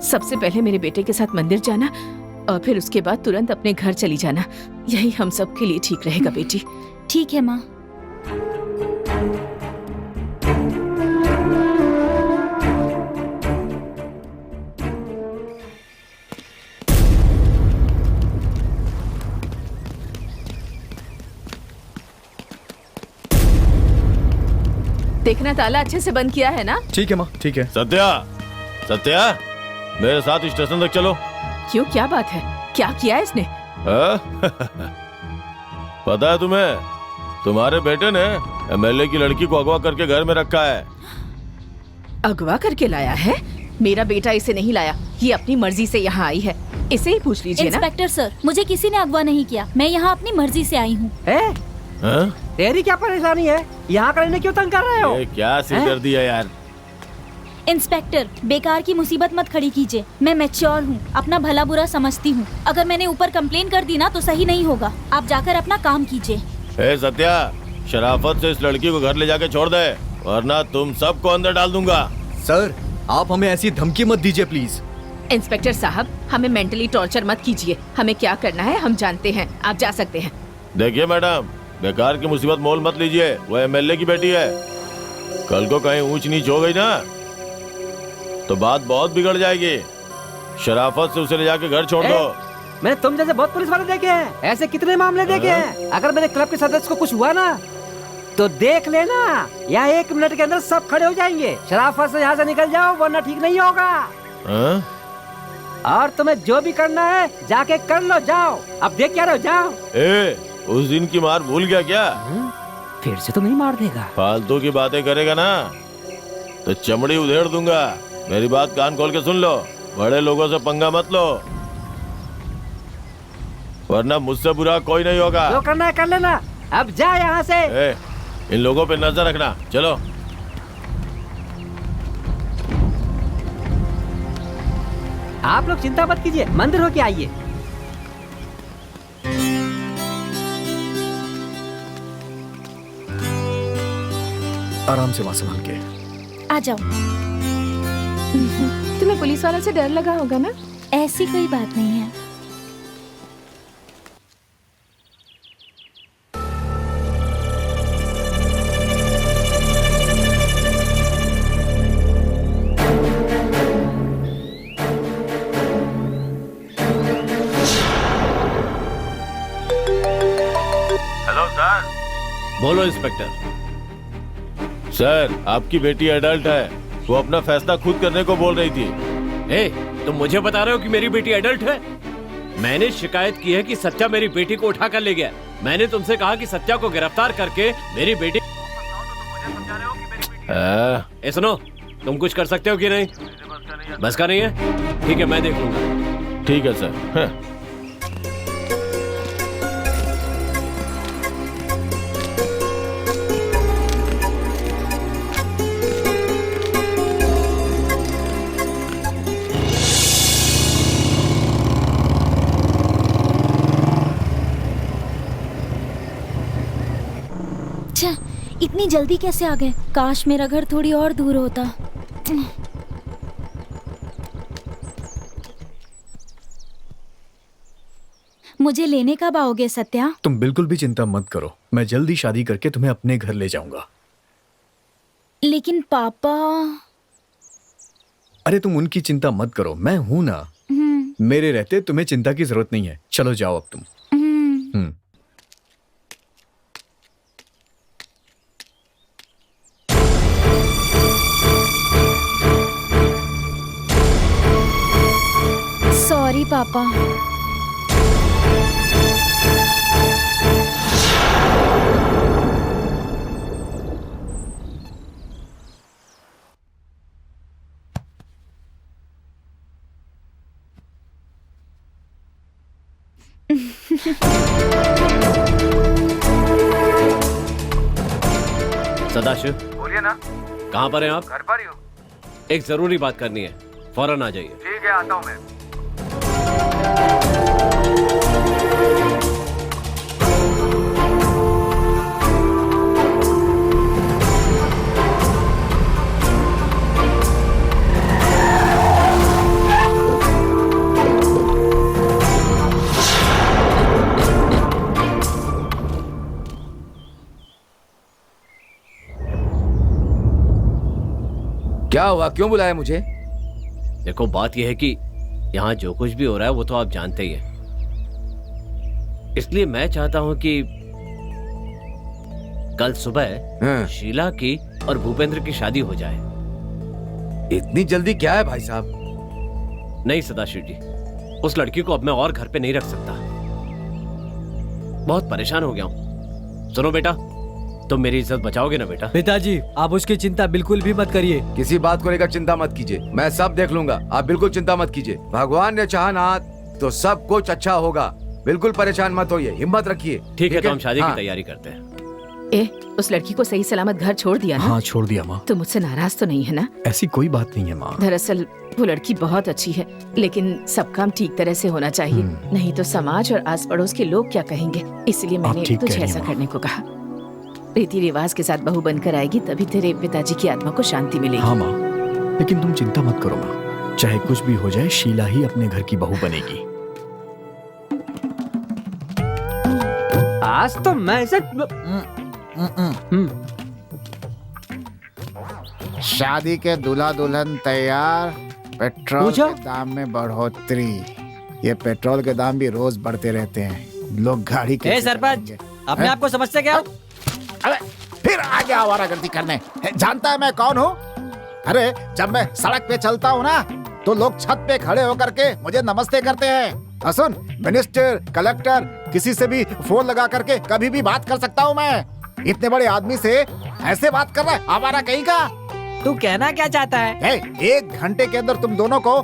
सबसे पहले मेरे बेटे के साथ मंदिर जाना और फिर उसके बाद तुरंत अपने घर चली जाना। यही हम सब के लिए ठीक रहेगा बेटी। ठीक है माँ। देखना ताला अच्छे से बंद किया है ना? ठीक है माँ, ठीक है। सत्या, सत्या, मेरे साथ स्टेशन तक चलो। क्यों, क्या बात है? क्या किया है इसने? पता है तुम्हें, तुम्हारे बेटे ने एमएलए की लड़की को अगवा करके घर में रखा है। अगवा करके लाया है? मेरा बेटा इसे नहीं लाया, ये अपनी मर्जी से यहाँ आई है, इसे ही पूछ लीजिए ना। इंस्पेक्टर सर, मुझे किसी ने अगवा नहीं किया, मैं यहाँ अपनी मर्जी से आई हूँ। तेरी क्या परेशानी है? यहाँ करने क्यों तंग कर रहे हो? ये क्या सिरदर्दी है यार। इंस्पेक्टर, बेकार की मुसीबत मत खड़ी कीजिए। मैं मैच्योर हूँ, अपना भला बुरा समझती हूँ। अगर मैंने ऊपर कंप्लेन कर दी ना तो सही नहीं होगा। आप जाकर अपना काम कीजिए। सत्या, शराफत से इस लड़की को घर ले जाके छोड़ दे, वरना तुम सबको अंदर डाल दूंगा। सर, आप हमें ऐसी धमकी मत दीजिए प्लीज। इंस्पेक्टर साहब, हमें मेंटली टॉर्चर मत कीजिए। हमें क्या करना है हम जानते हैं, आप जा सकते हैं। देखिए मैडम, बेकार की मुसीबत मोल मत लीजिए। वो एमएलए की बेटी है, कल को कहीं ऊंच नीच हो गई ना तो बात बहुत बिगड़ जाएगी। शराफत से उसे ले जाके घर छोड़ दो। मैंने तुम जैसे बहुत पुलिस वाले देखे हैं, ऐसे कितने मामले देखे हैं। अगर मेरे क्लब के सदस्य को कुछ हुआ ना तो देख लेना, यहाँ 1 मिनट के अंदर सब खड़े हो जाएंगे। शराफत से यहाँ से निकल जाओ वरना ठीक नहीं होगा। और तुम्हें जो भी करना है जाके कर लो, जाओ। अब देख क्या रहो, जाओ। उस दिन की मार भूल गया क्या? फिर से तो नहीं मार देगा? फालतू की बातें करेगा ना तो चमड़ी उधेड़ दूंगा। मेरी बात कान खोल के सुन लो, बड़े लोगों से पंगा मत लो, वरना मुझसे बुरा कोई नहीं होगा। जो करना है कर लेना, अब जा यहाँ से। इन लोगों पे नजर रखना, चलो। आप लोग चिंता मत कीजिए, मंदिर होके आइए। आराम से वहां संभाल के आ जाओ। तुम्हें पुलिस वाला से डर लगा होगा ना? ऐसी कोई बात नहीं है। Hello sir. बोलो इंस्पेक्टर। सर, आपकी बेटी एडल्ट है, वो अपना फैसला खुद करने को बोल रही थी। तुम मुझे बता रहे हो कि मेरी बेटी एडल्ट है? मैंने शिकायत की है कि सत्या मेरी बेटी को उठा कर ले गया। मैंने तुमसे कहा कि सत्या को गिरफ्तार करके मेरी बेटी को वापस लाओ, तो तुम मुझे समझा रहे हो कि मेरी बेटी। सुनो, तुम कुछ कर सकते हो कि नहीं? बस का नहीं है? ठीक है, मैं देख लूंगा। ठीक है सर। इतनी जल्दी कैसे आ गए? काश मेरा घर थोड़ी और दूर होता। मुझे लेने कब आओगे सत्या? तुम बिल्कुल भी चिंता मत करो, मैं जल्दी शादी करके तुम्हें अपने घर ले जाऊंगा। लेकिन पापा। अरे तुम उनकी चिंता मत करो, मैं हूं ना। मेरे रहते तुम्हें चिंता की जरूरत नहीं है। चलो जाओ अब तुम। सॉरी पापा। सदाशिव, बोलिए ना। कहाँ पर हैं आप? घर पर ही हूँ। एक जरूरी बात करनी है, फौरन आ जाइए। ठीक है, आता हूँ मैं। क्या हुआ, क्यों बुलाया मुझे? देखो, बात यह है कि यहाँ जो कुछ भी हो रहा है वो तो आप जानते ही हैं। इसलिए मैं चाहता हूँ कि कल सुबह शीला की और भूपेंद्र की शादी हो जाए। इतनी जल्दी क्या है भाई साहब? नहीं सदाशिव जी, उस लड़की को अब मैं और घर पे नहीं रख सकता। बहुत परेशान हो गया हूँ। सुनो बेटा, तुम मेरी इज्जत बचाओगे ना बेटा? पिताजी आप उसकी चिंता बिल्कुल भी मत करिए। किसी बात को लेकर चिंता मत कीजिए, मैं सब देख लूंगा। आप बिल्कुल चिंता मत कीजिए। भगवान ने चाहा ना तो सब कुछ अच्छा होगा। बिल्कुल परेशान मत होइए, हिम्मत रखिए। ठीक है, तो हम शादी की तैयारी करते हैं। उस लड़की को सही सलामत घर छोड़ दिया ना? हाँ छोड़ दिया माँ। तुम मुझसे नाराज तो नहीं है ना? ऐसी कोई बात नहीं है माँ। दरअसल वो लड़की बहुत अच्छी है, लेकिन सब काम ठीक तरह से होना चाहिए, नहीं तो समाज और आस पड़ोस के लोग क्या कहेंगे। इसलिए मैंने तुझे ऐसा करने को कहा। रीति रिवाज के साथ बहू बनकर आएगी, तभी तेरे पिताजी की आत्मा को शांति मिलेगी। हाँ माँ, लेकिन तुम चिंता मत करो माँ, चाहे कुछ भी हो जाए शीला ही अपने घर की बहू बनेगी। आज तो मैं ऐसे शादी के दूल्हा दुल्हन तैयार, पेट्रोल के दाम में बढ़ोतरी। ये पेट्रोल के दाम भी रोज बढ़ते रहते हैं, लोग गाड़ी के सरपंच अपने आप को समझते क्या? अबे फिर आ गया आवारागर्दी करने। जानता है मैं कौन हूँ? अरे जब मैं सड़क पे चलता हूँ ना, तो लोग छत पे खड़े होकर के मुझे नमस्ते करते हैं। सुन, मिनिस्टर, कलेक्टर, किसी से भी फोन लगा करके कभी भी बात कर सकता हूँ मैं। इतने बड़े आदमी से ऐसे बात कर रहा है आवारा कहीं का? तू कहना क्या चाहता है? 1 घंटे के अंदर तुम दोनों को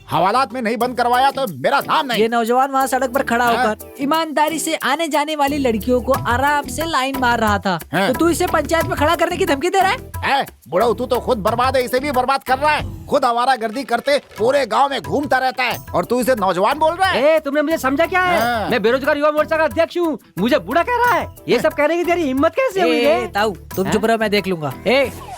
हवालात में नहीं बंद करवाया तो मेरा नाम नहीं। ये नौजवान वहाँ सड़क पर खड़ा होकर ईमानदारी से आने जाने वाली लड़कियों को आराम से लाइन मार रहा था, तो तू इसे पंचायत में खड़ा करने की धमकी दे रहा है? बुढ़ऊ, तू तो खुद बर्बाद है, इसे भी बर्बाद कर रहा है। खुद आवारागर्दी करते पूरे गांव में घूमता रहता है और तू इसे नौजवान बोल रहा है? तुमने मुझे समझा क्या है? मैं बेरोजगार युवा मोर्चा का अध्यक्ष हूँ, मुझे बूढ़ा कह रहा है। ये सब कहने की तेरी हिम्मत कैसे हुई है? ताऊ तुम चुप रहो, मैं देख लूंगा।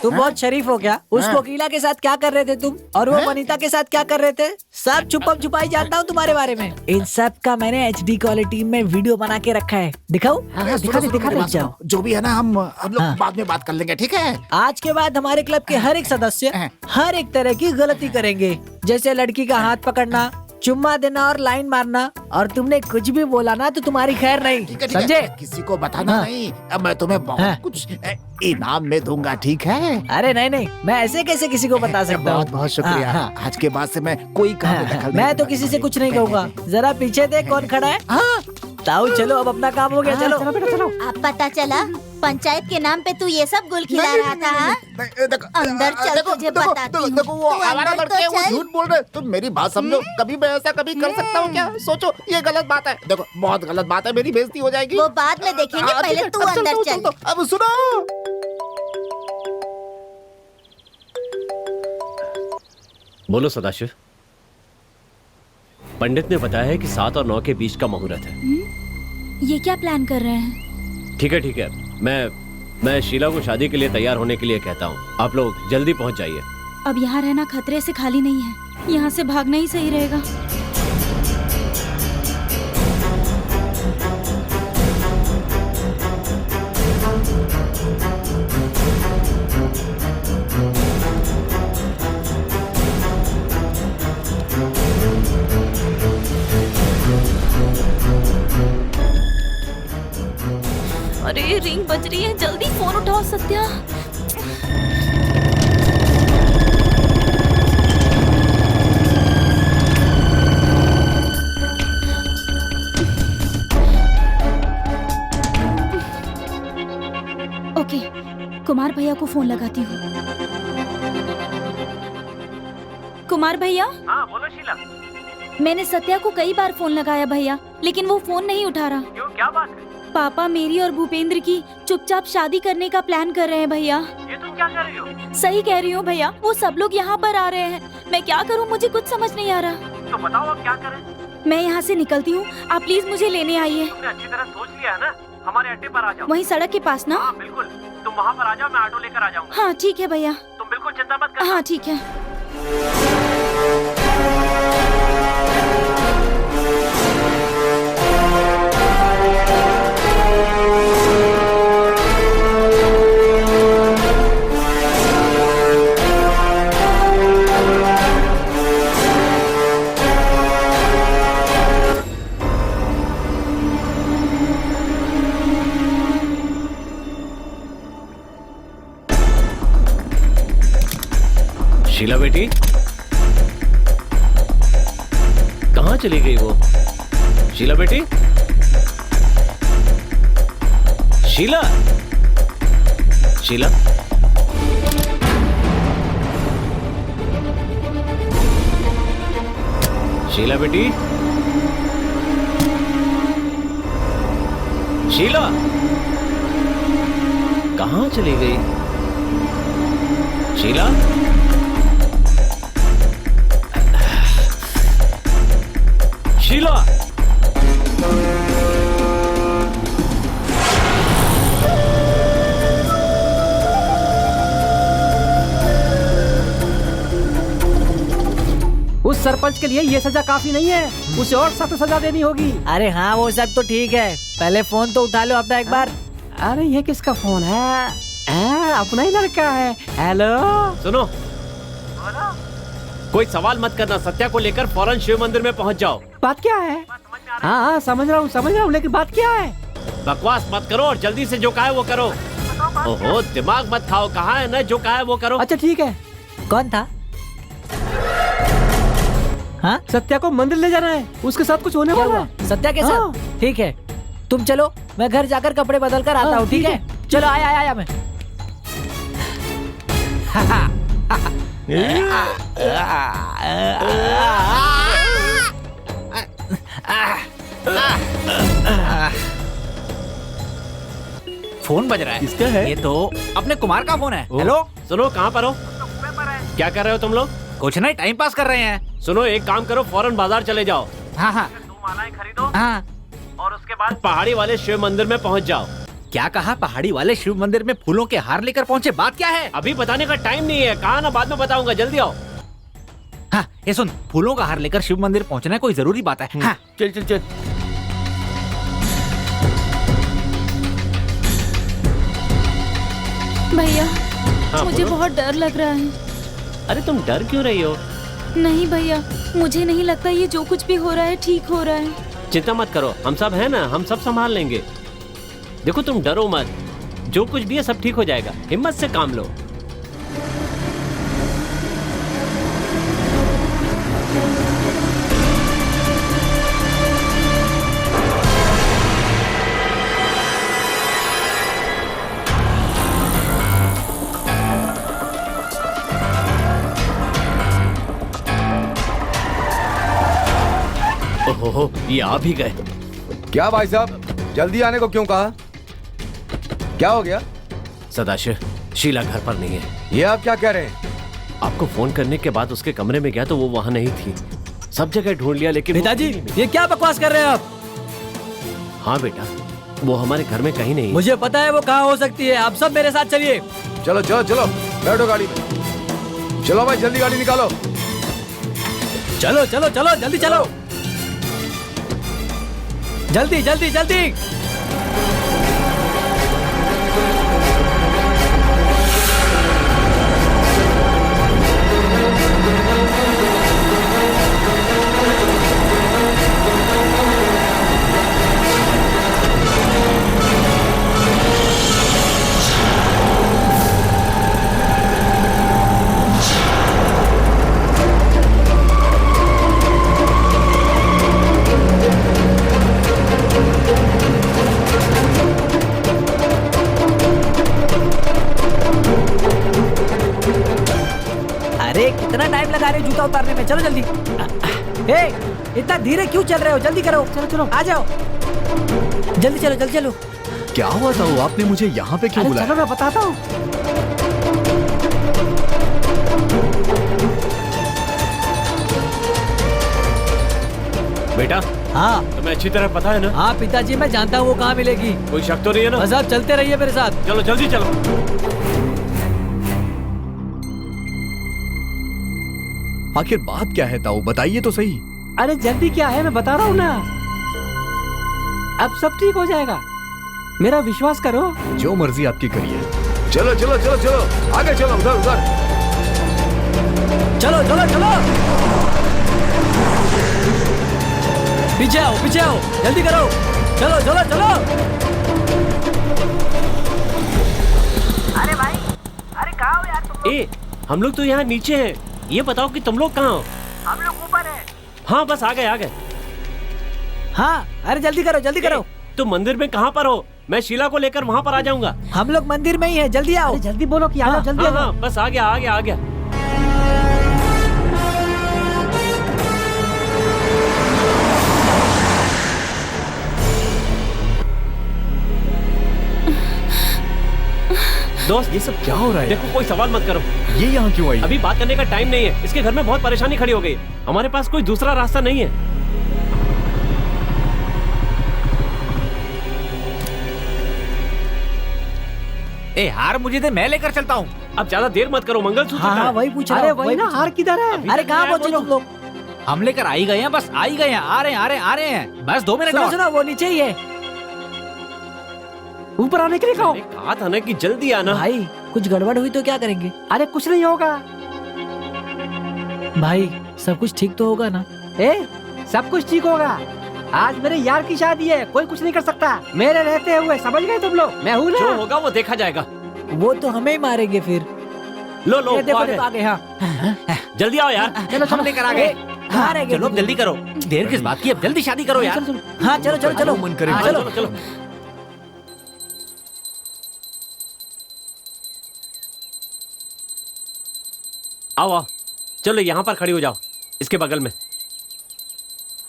तुम बहुत शरीफ हो क्या? उस कोकिला के साथ क्या कर रहे थे तुम, और वो वनिता के साथ क्या कर रहे थे? सब छुपम छुपाई जानता हूँ तुम्हारे बारे में। इन सब का मैंने HD क्वालिटी में वीडियो बना के रखा है, दिखाऊं? दिखा जाओ। जो भी है ना, हम लोग बाद में बात कर लेंगे, ठीक है? आज के बाद हमारे क्लब के हर एक सदस्य हर एक तरह की गलती करेंगे, जैसे लड़की का हाथ पकड़ना, चुम्मा देना और लाइन मारना। और तुमने कुछ भी बोला ना तो तुम्हारी खैर नहीं, समझे? किसी को बताना नहीं। अब मैं तुम्हें बहुत कुछ इनाम में दूंगा, ठीक है? अरे नहीं, मैं ऐसे कैसे किसी को बता सकता हूँ? बहुत बहुत शुक्रिया। आज के बाद से मैं कोई काम में दखल मैं तो किसी से कुछ नहीं कहूँगा। जरा पीछे देख कौन खड़ा है। ताऊ चलो, अब अपना काम हो गया। चलो बेटा चलो। अब पता चला पंचायत के नाम पे तू ये सब गुल खिला रहा था, हाँ? अंदर चल, तुझे बताती हूँ। देखो वो आवारा लड़के, वो झूठ बोल रहे। तुम मेरी बात समझो, कभी मैं ऐसा कभी कर सकता हूँ क्या? सोचो, ये गलत बात है। देखो बहुत गलत बात है, मेरी बेइज्जती हो जाएगी। वो बाद में देखेंगे, पहले तू अंदर चल। अब सुनो, बोलो सदाशिव। पंडित ने बताया है कि 7 और 9 के बीच का मुहूर्त है। ये क्या प्लान कर रहे हैं? ठीक है, मैं शीला को शादी के लिए तैयार होने के लिए कहता हूँ। आप लोग जल्दी पहुँच जाइए। अब यहाँ रहना खतरे से खाली नहीं है, यहाँ से भागना ही सही रहेगा। अरे रिंग बज रही है, जल्दी फोन उठाओ सत्या। ओके, कुमार भैया को फोन लगाती हूँ। कुमार भैया। हाँ बोलो शीला। मैंने सत्या को कई बार फोन लगाया भैया, लेकिन वो फोन नहीं उठा रहा। क्यों, क्या बात है? पापा मेरी और भूपेंद्र की चुपचाप शादी करने का प्लान कर रहे हैं भैया। ये तुम क्या कर रही हो? सही कह रही हूँ भैया, वो सब लोग यहाँ पर आ रहे हैं। मैं क्या करूँ, मुझे कुछ समझ नहीं आ रहा। तो बताओ अब क्या करें? मैं यहाँ से निकलती हूँ, आप प्लीज मुझे लेने आइए। तुमने अच्छी तरह सोच लिया है ना? हमारे अड्डे पर आ जाओ। वहीं सड़क के पास ना? हाँ बिल्कुल, तुम वहाँ पर आ जाओ, मैं ऑटो लेकर आ जाऊँगा। हाँ ठीक है भैया। तुम बिल्कुल चिंता मत करना। हाँ ठीक है। शीला बेटी, कहाँ चली गई वो? शीला बेटी, शीला, शीला, शीला बेटी, शीला, कहाँ चली गई? शीला, शीला, उस सरपंच के लिए ये सजा काफी नहीं है, उसे और सख्त सजा देनी होगी। अरे हाँ वो सब तो ठीक है, पहले फोन तो उठा लो अपना एक बार। अरे ये किसका फोन है? अपना ही लड़का है। हेलो, सुनो, कोई सवाल मत करना, सत्या को लेकर फौरन शिव मंदिर में पहुंच जाओ। बात क्या है? हाँ समझ रहा हूँ, लेकिन बात क्या है? बकवास मत करो और जल्दी से जो कहा है वो करो। ओहो, दिमाग मत खाओ, कहा है ना जो कहा है वो करो। अच्छा ठीक है। कौन था? हाँ, सत्या को मंदिर ले जाना है, उसके साथ कुछ होने वाला है। सत्या के साथ? ठीक है, तुम चलो, मैं घर जाकर कपड़े बदल कर आता हूँ। ठीक है, चलो आया मैं। फोन बज रहा है। किसका है? ये तो अपने कुमार का फोन है। हेलो, सुनो, कहाँ पर हो? क्या कर रहे हो तुम लोग? कुछ नहीं, टाइम पास कर रहे हैं। सुनो, एक काम करो, फौरन बाजार चले जाओ। हाँ, 2 मालाएं खरीदो हाँ। और उसके बाद पहाड़ी वाले शिव मंदिर में पहुंच जाओ। क्या कहा? पहाड़ी वाले शिव मंदिर में फूलों के हार लेकर पहुंचे? बात क्या है? अभी बताने का टाइम नहीं है, कहा ना बाद में बताऊंगा, जल्दी आओ। हाँ, ये सुन, फूलों का हार लेकर शिव मंदिर पहुंचना कोई जरूरी बात है। हाँ। चल। भैया, हाँ, मुझे बोलो। बहुत डर लग रहा है। अरे तुम डर क्यों रही हो? नहीं भैया, मुझे नहीं लगता ये जो कुछ भी हो रहा है ठीक हो रहा है। चिंता मत करो, हम सब है ना, हम सब संभाल लेंगे। देखो तुम डरो मत, जो कुछ भी है सब ठीक हो जाएगा, हिम्मत से काम लो। ओहो, ये आ भी गए। क्या भाई साहब, जल्दी आने को क्यों कहा? क्या हो गया? सदाशिव, शीला घर पर नहीं है। ये आप क्या कह रहे हैं? आपको फोन करने के बाद उसके कमरे में गया तो वो वहाँ नहीं थी। सब जगह ढूंढ लिया लेकिन पिताजी, ये क्या बकवास कर रहे हैं आप? हाँ बेटा, वो हमारे घर में कहीं नहीं। मुझे पता है वो कहाँ हो सकती है, आप सब मेरे साथ चलिए। चलो चलो चलो, बैठो गाड़ी में। चलो भाई, जल्दी गाड़ी निकालो। चलो चलो चलो, जल्दी चलो, जल्दी जल्दी जल्दी। कितना टाइम लगा रहे हो जूता उतारने में? चलो जल्दी। इतना धीरे क्यों चल रहे हो? जल्दी करो। चलो चलो, आ जाओ, जल्दी चलो, जल्दी चलो। क्या हुआ था? आपने मुझे यहाँ पे क्यों बुलाया? चलो मैं बताता हूँ। बेटा, हाँ तुम्हें अच्छी तरह पता है ना? हाँ पिताजी, मैं जानता हूँ वो कहाँ मिलेगी। कोई शक तो नहीं है ना? बस आप चलते रहिए मेरे साथ। चलो जल्दी चलो। आखिर बात क्या है ताऊ, बताइए तो सही। अरे जल्दी क्या है, मैं बता रहा हूँ ना, अब सब ठीक हो जाएगा, मेरा विश्वास करो। जो मर्जी आपकी करिए। चलो चलो चलो चलो, आगे चलो, उधर उधर। चलो चलो चलो, पीछे आओ, जल्दी करो। चलो चलो चलो। अरे भाई, अरे कहाँ हो यार तुम? ए, हम लोग तो यहाँ नीचे हैं, ये बताओ कि तुम लोग कहाँ हो? हम लोग ऊपर है। हाँ बस आ गए। हाँ, अरे जल्दी करो जल्दी करो। तुम मंदिर में कहाँ पर हो? मैं शीला को लेकर वहाँ पर आ जाऊंगा। हम लोग मंदिर में ही है, जल्दी आओ। जल्दी बोलो कि आ जाओ, जल्दी आ जाओ। हाँ, बस आ गया। दोस्त ये सब क्या हो रहा है? देखो कोई सवाल मत करो। ये यहाँ क्यों आई? अभी बात करने का टाइम नहीं है। इसके घर में बहुत परेशानी खड़ी हो गई। हमारे पास कोई दूसरा रास्ता नहीं है। ए हार मुझे दे, मैं लेकर चलता हूँ। अब ज्यादा देर मत करो। मंगलसूत्र हाँ कहाँ है? वही पूछ रहा अरे हूँ, वही ना, हार किधर है? अरे कहाँ पहुँचे तुम लोग? हम लेकर आ ही गए हैं, बस आ ही गए हैं। आ रहे हैं बस 2 मिनट सुनो और। सुनो, वो नीचे ही है। ऊपर आने के लिए कहो। कहा था ना कि जल्दी आना। भाई कुछ गड़बड़ हुई तो क्या करेंगे? अरे कुछ नहीं होगा। भाई सब कुछ ठीक तो होगा ना? सब कुछ ठीक होगा। आज मेरे यार की शादी है, कोई कुछ नहीं कर सकता मेरे रहते हुए, समझ गए तुम लोग? मैं हूँ ना। जो होगा वो देखा जाएगा। वो तो हमें ही मारेंगे फिर। लो ये देखो आ देखो गए। आ गए। हाँ जल्दी आओ यार। चलो हम लेकर आ गए। हाँ रह गए चलो तुम। जल्दी करो, देर किस बात की, अब जल्दी शादी करो यार। हाँ चलो चलो चलो। मन करे हाँ, चलो चलो। आओ। चलो यहाँ पर खड़ी हो जाओ, इसके बगल में।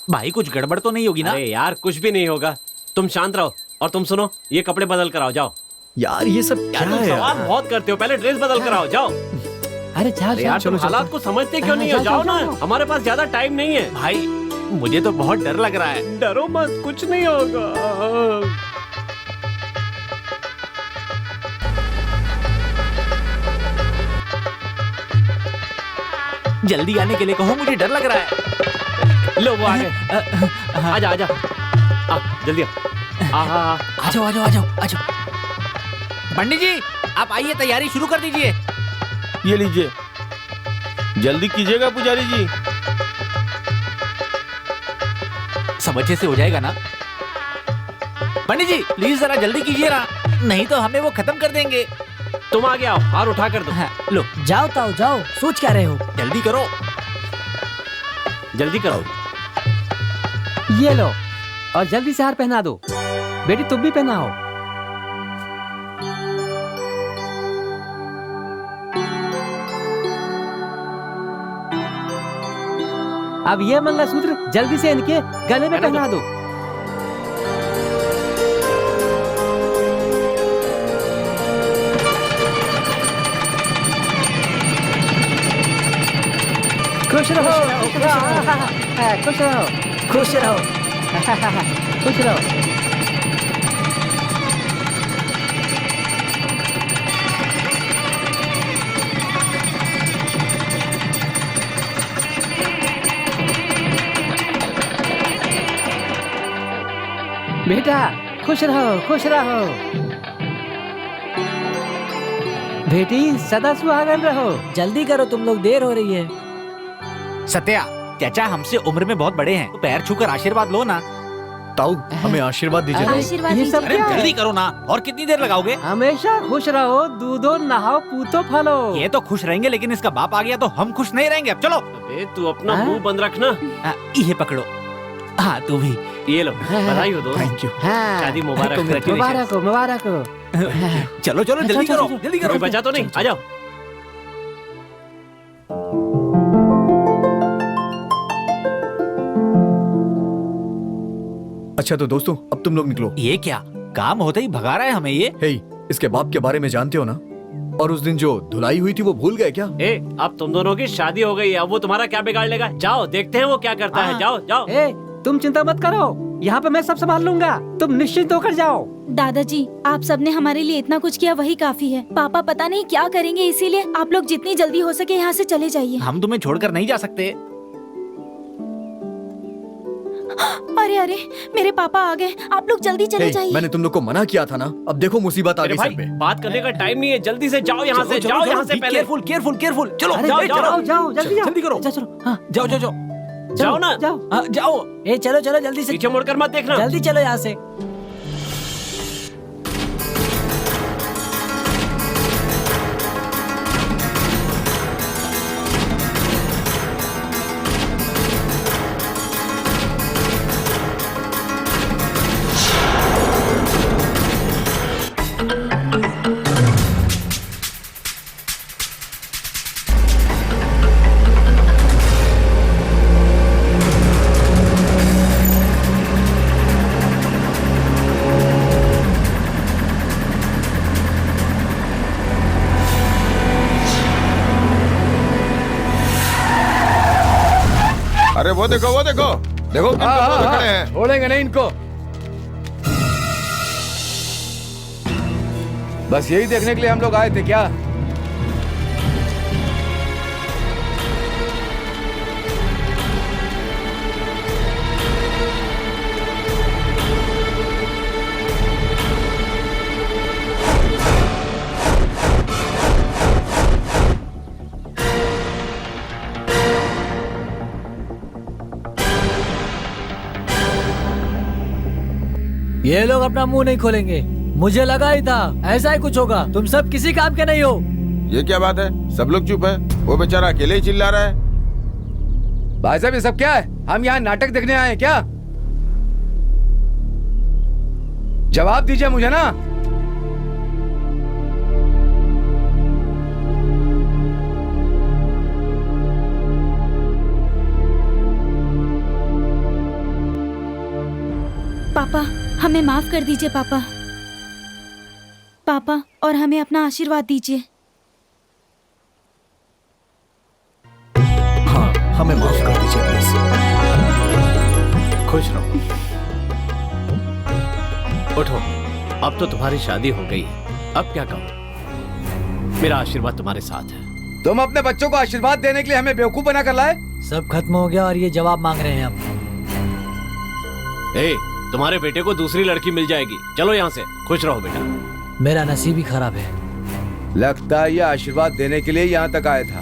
भाई कुछ गड़बड़ तो नहीं होगी ना? अरे यार कुछ भी नहीं होगा। तुम शांत रहो। और तुम सुनो, ये कपड़े बदल कर आओ। जाओ यार ये सब क्या तुम है सवाल यार? बहुत करते हो। पहले ड्रेस बदल कर आओ। जाओ। अरे जाओ यार तुम हालात को समझते क्यों नहीं हो? जाओ ना, हमारे पास ज्यादा टाइम नहीं है। भाई मुझे तो बहुत डर लग रहा है। डरो मत, कुछ नहीं होगा। जल्दी आने के लिए कहो, मुझे डर लग रहा है। लो वो आ गए। आजा आजा, जल्दी आ। आ जाओ। पंडित जी आप आइए, तैयारी शुरू कर दीजिए। ये लीजिए, जल्दी कीजिएगा पुजारी जी। सब अच्छे से हो जाएगा ना? पंडित जी प्लीज जरा जल्दी कीजिए ना, नहीं तो हमें वो खत्म कर देंगे। तुम आ गया, हार उठा कर दो। हाँ, लो जाओ ताओ जाओ, सोच क्या रहे हो? जल्दी करो। जल्दी करो। ये लो, और जल्दी से हार पहना दो। बेटी तुम भी पहनाओ। अब ये मंगलसूत्र जल्दी से इनके गले में पहना दो। खुश रहो, खुश रहो, खुश रहो। खुश रहो। बेटा खुश रहो, खुश रहो। बेटी सदा सुहागन रहो। जल्दी करो, तुम लोग, देर हो रही है। सत्या चाचा हमसे उम्र में बहुत बड़े हैं, तो पैर छूकर आशीर्वाद लो ना। ताऊ हमें आशीर्वाद दीजिए। आशीर्वाद ये सब दीजिए। अरे क्या है? जल्दी करो ना, और कितनी देर लगाओगे? हमेशा खुश रहो, दूधो नहाओ, पूतो फलो। ये तो खुश रहेंगे, लेकिन इसका बाप आ गया तो हम खुश नहीं रहेंगे। अब चलो। अबे तू अपना हाँ? मुंह बंद रखना। ये पकड़ो। हाँ तू भी। ये लो, बधाई हो दोस्त। Thank you. हाँ, शादी मुबारक। मुबारक हो, मुबारक हो। चलो चलो जल्दी चलो, करो, चलो, जल्दी करो। कोई बचा तो नहीं? आ जाओ। अच्छा तो दोस्तों अब तुम लोग निकलो। ये क्या काम होते ही भगा रहा है हमें ये? हे, इसके बाप के बारे में जानते हो ना? और उस दिन जो धुलाई हुई थी वो भूल गए क्या? अब तुम दोनों की शादी हो गई है, अब वो तुम्हारा क्या बिगाड़ लेगा? जाओ देखते हैं वो क्या करता है। जाओ जाओ। तुम चिंता मत करो, यहाँ पे मैं सब संभाल लूंगा, तुम निश्चिंत होकर जाओ। दादाजी, आप सबने हमारे लिए इतना कुछ किया, वही काफी है। पापा पता नहीं क्या करेंगे, इसीलिए आप लोग जितनी जल्दी हो सके यहाँ से चले जाइए। हम तुम्हें छोड़कर नहीं जा सकते। अरे अरे, मेरे पापा आ गए, आप लोग जल्दी चले जाइए। मैंने तुम लोग को मना किया था ना, अब देखो मुसीबत आ गई सर पे। बात करने का टाइम नहीं है, जल्दी से जाओ यहाँ से। जाओ यहाँ से पहले। Careful careful careful. चलो अरे, जाओ जाओ, जाओ जाओ, जल्दी जाओ। जल्दी करो। चलो, हाँ, जाओ जाओ जाओ जाओ ना। जाओ। जाओ। चलो चलो जल्दी से, पीछे मुड़कर मत देखना। जल्दी चलो यहाँ से। वो देखो देखो किन कपड़ों में खड़े हैं। छोड़ेंगे नहीं इनको। बस यही देखने के लिए हम लोग आए थे क्या? ये लोग अपना मुंह नहीं खोलेंगे, मुझे लगा ही था ऐसा ही कुछ होगा। तुम सब किसी काम के नहीं हो। ये क्या बात है? सब लोग चुप है, वो बेचारा अकेले ही चिल्ला रहा है। भाई साहब ये सब क्या है? हम यहाँ नाटक देखने आए हैं क्या? जवाब दीजिए मुझे ना। पापा हमें माफ कर दीजिए पापा। पापा और हमें अपना आशीर्वाद दीजिए। हाँ हमें माफ कर दीजिए प्लीज। खुश रहो। उठो, अब तो तुम्हारी शादी हो गई है, अब क्या कहूँ। मेरा आशीर्वाद तुम्हारे साथ है। तुम अपने बच्चों को आशीर्वाद देने के लिए हमें बेवकूफ बना कर लाए। सब खत्म हो गया और ये जवाब मांग रहे हैं हम। ए, तुम्हारे बेटे को दूसरी लड़की मिल जाएगी। चलो यहाँ से, खुश रहो बेटा। मेरा नसीब ही खराब है। लगता है ये आशीर्वाद देने के लिए यहाँ तक आया था।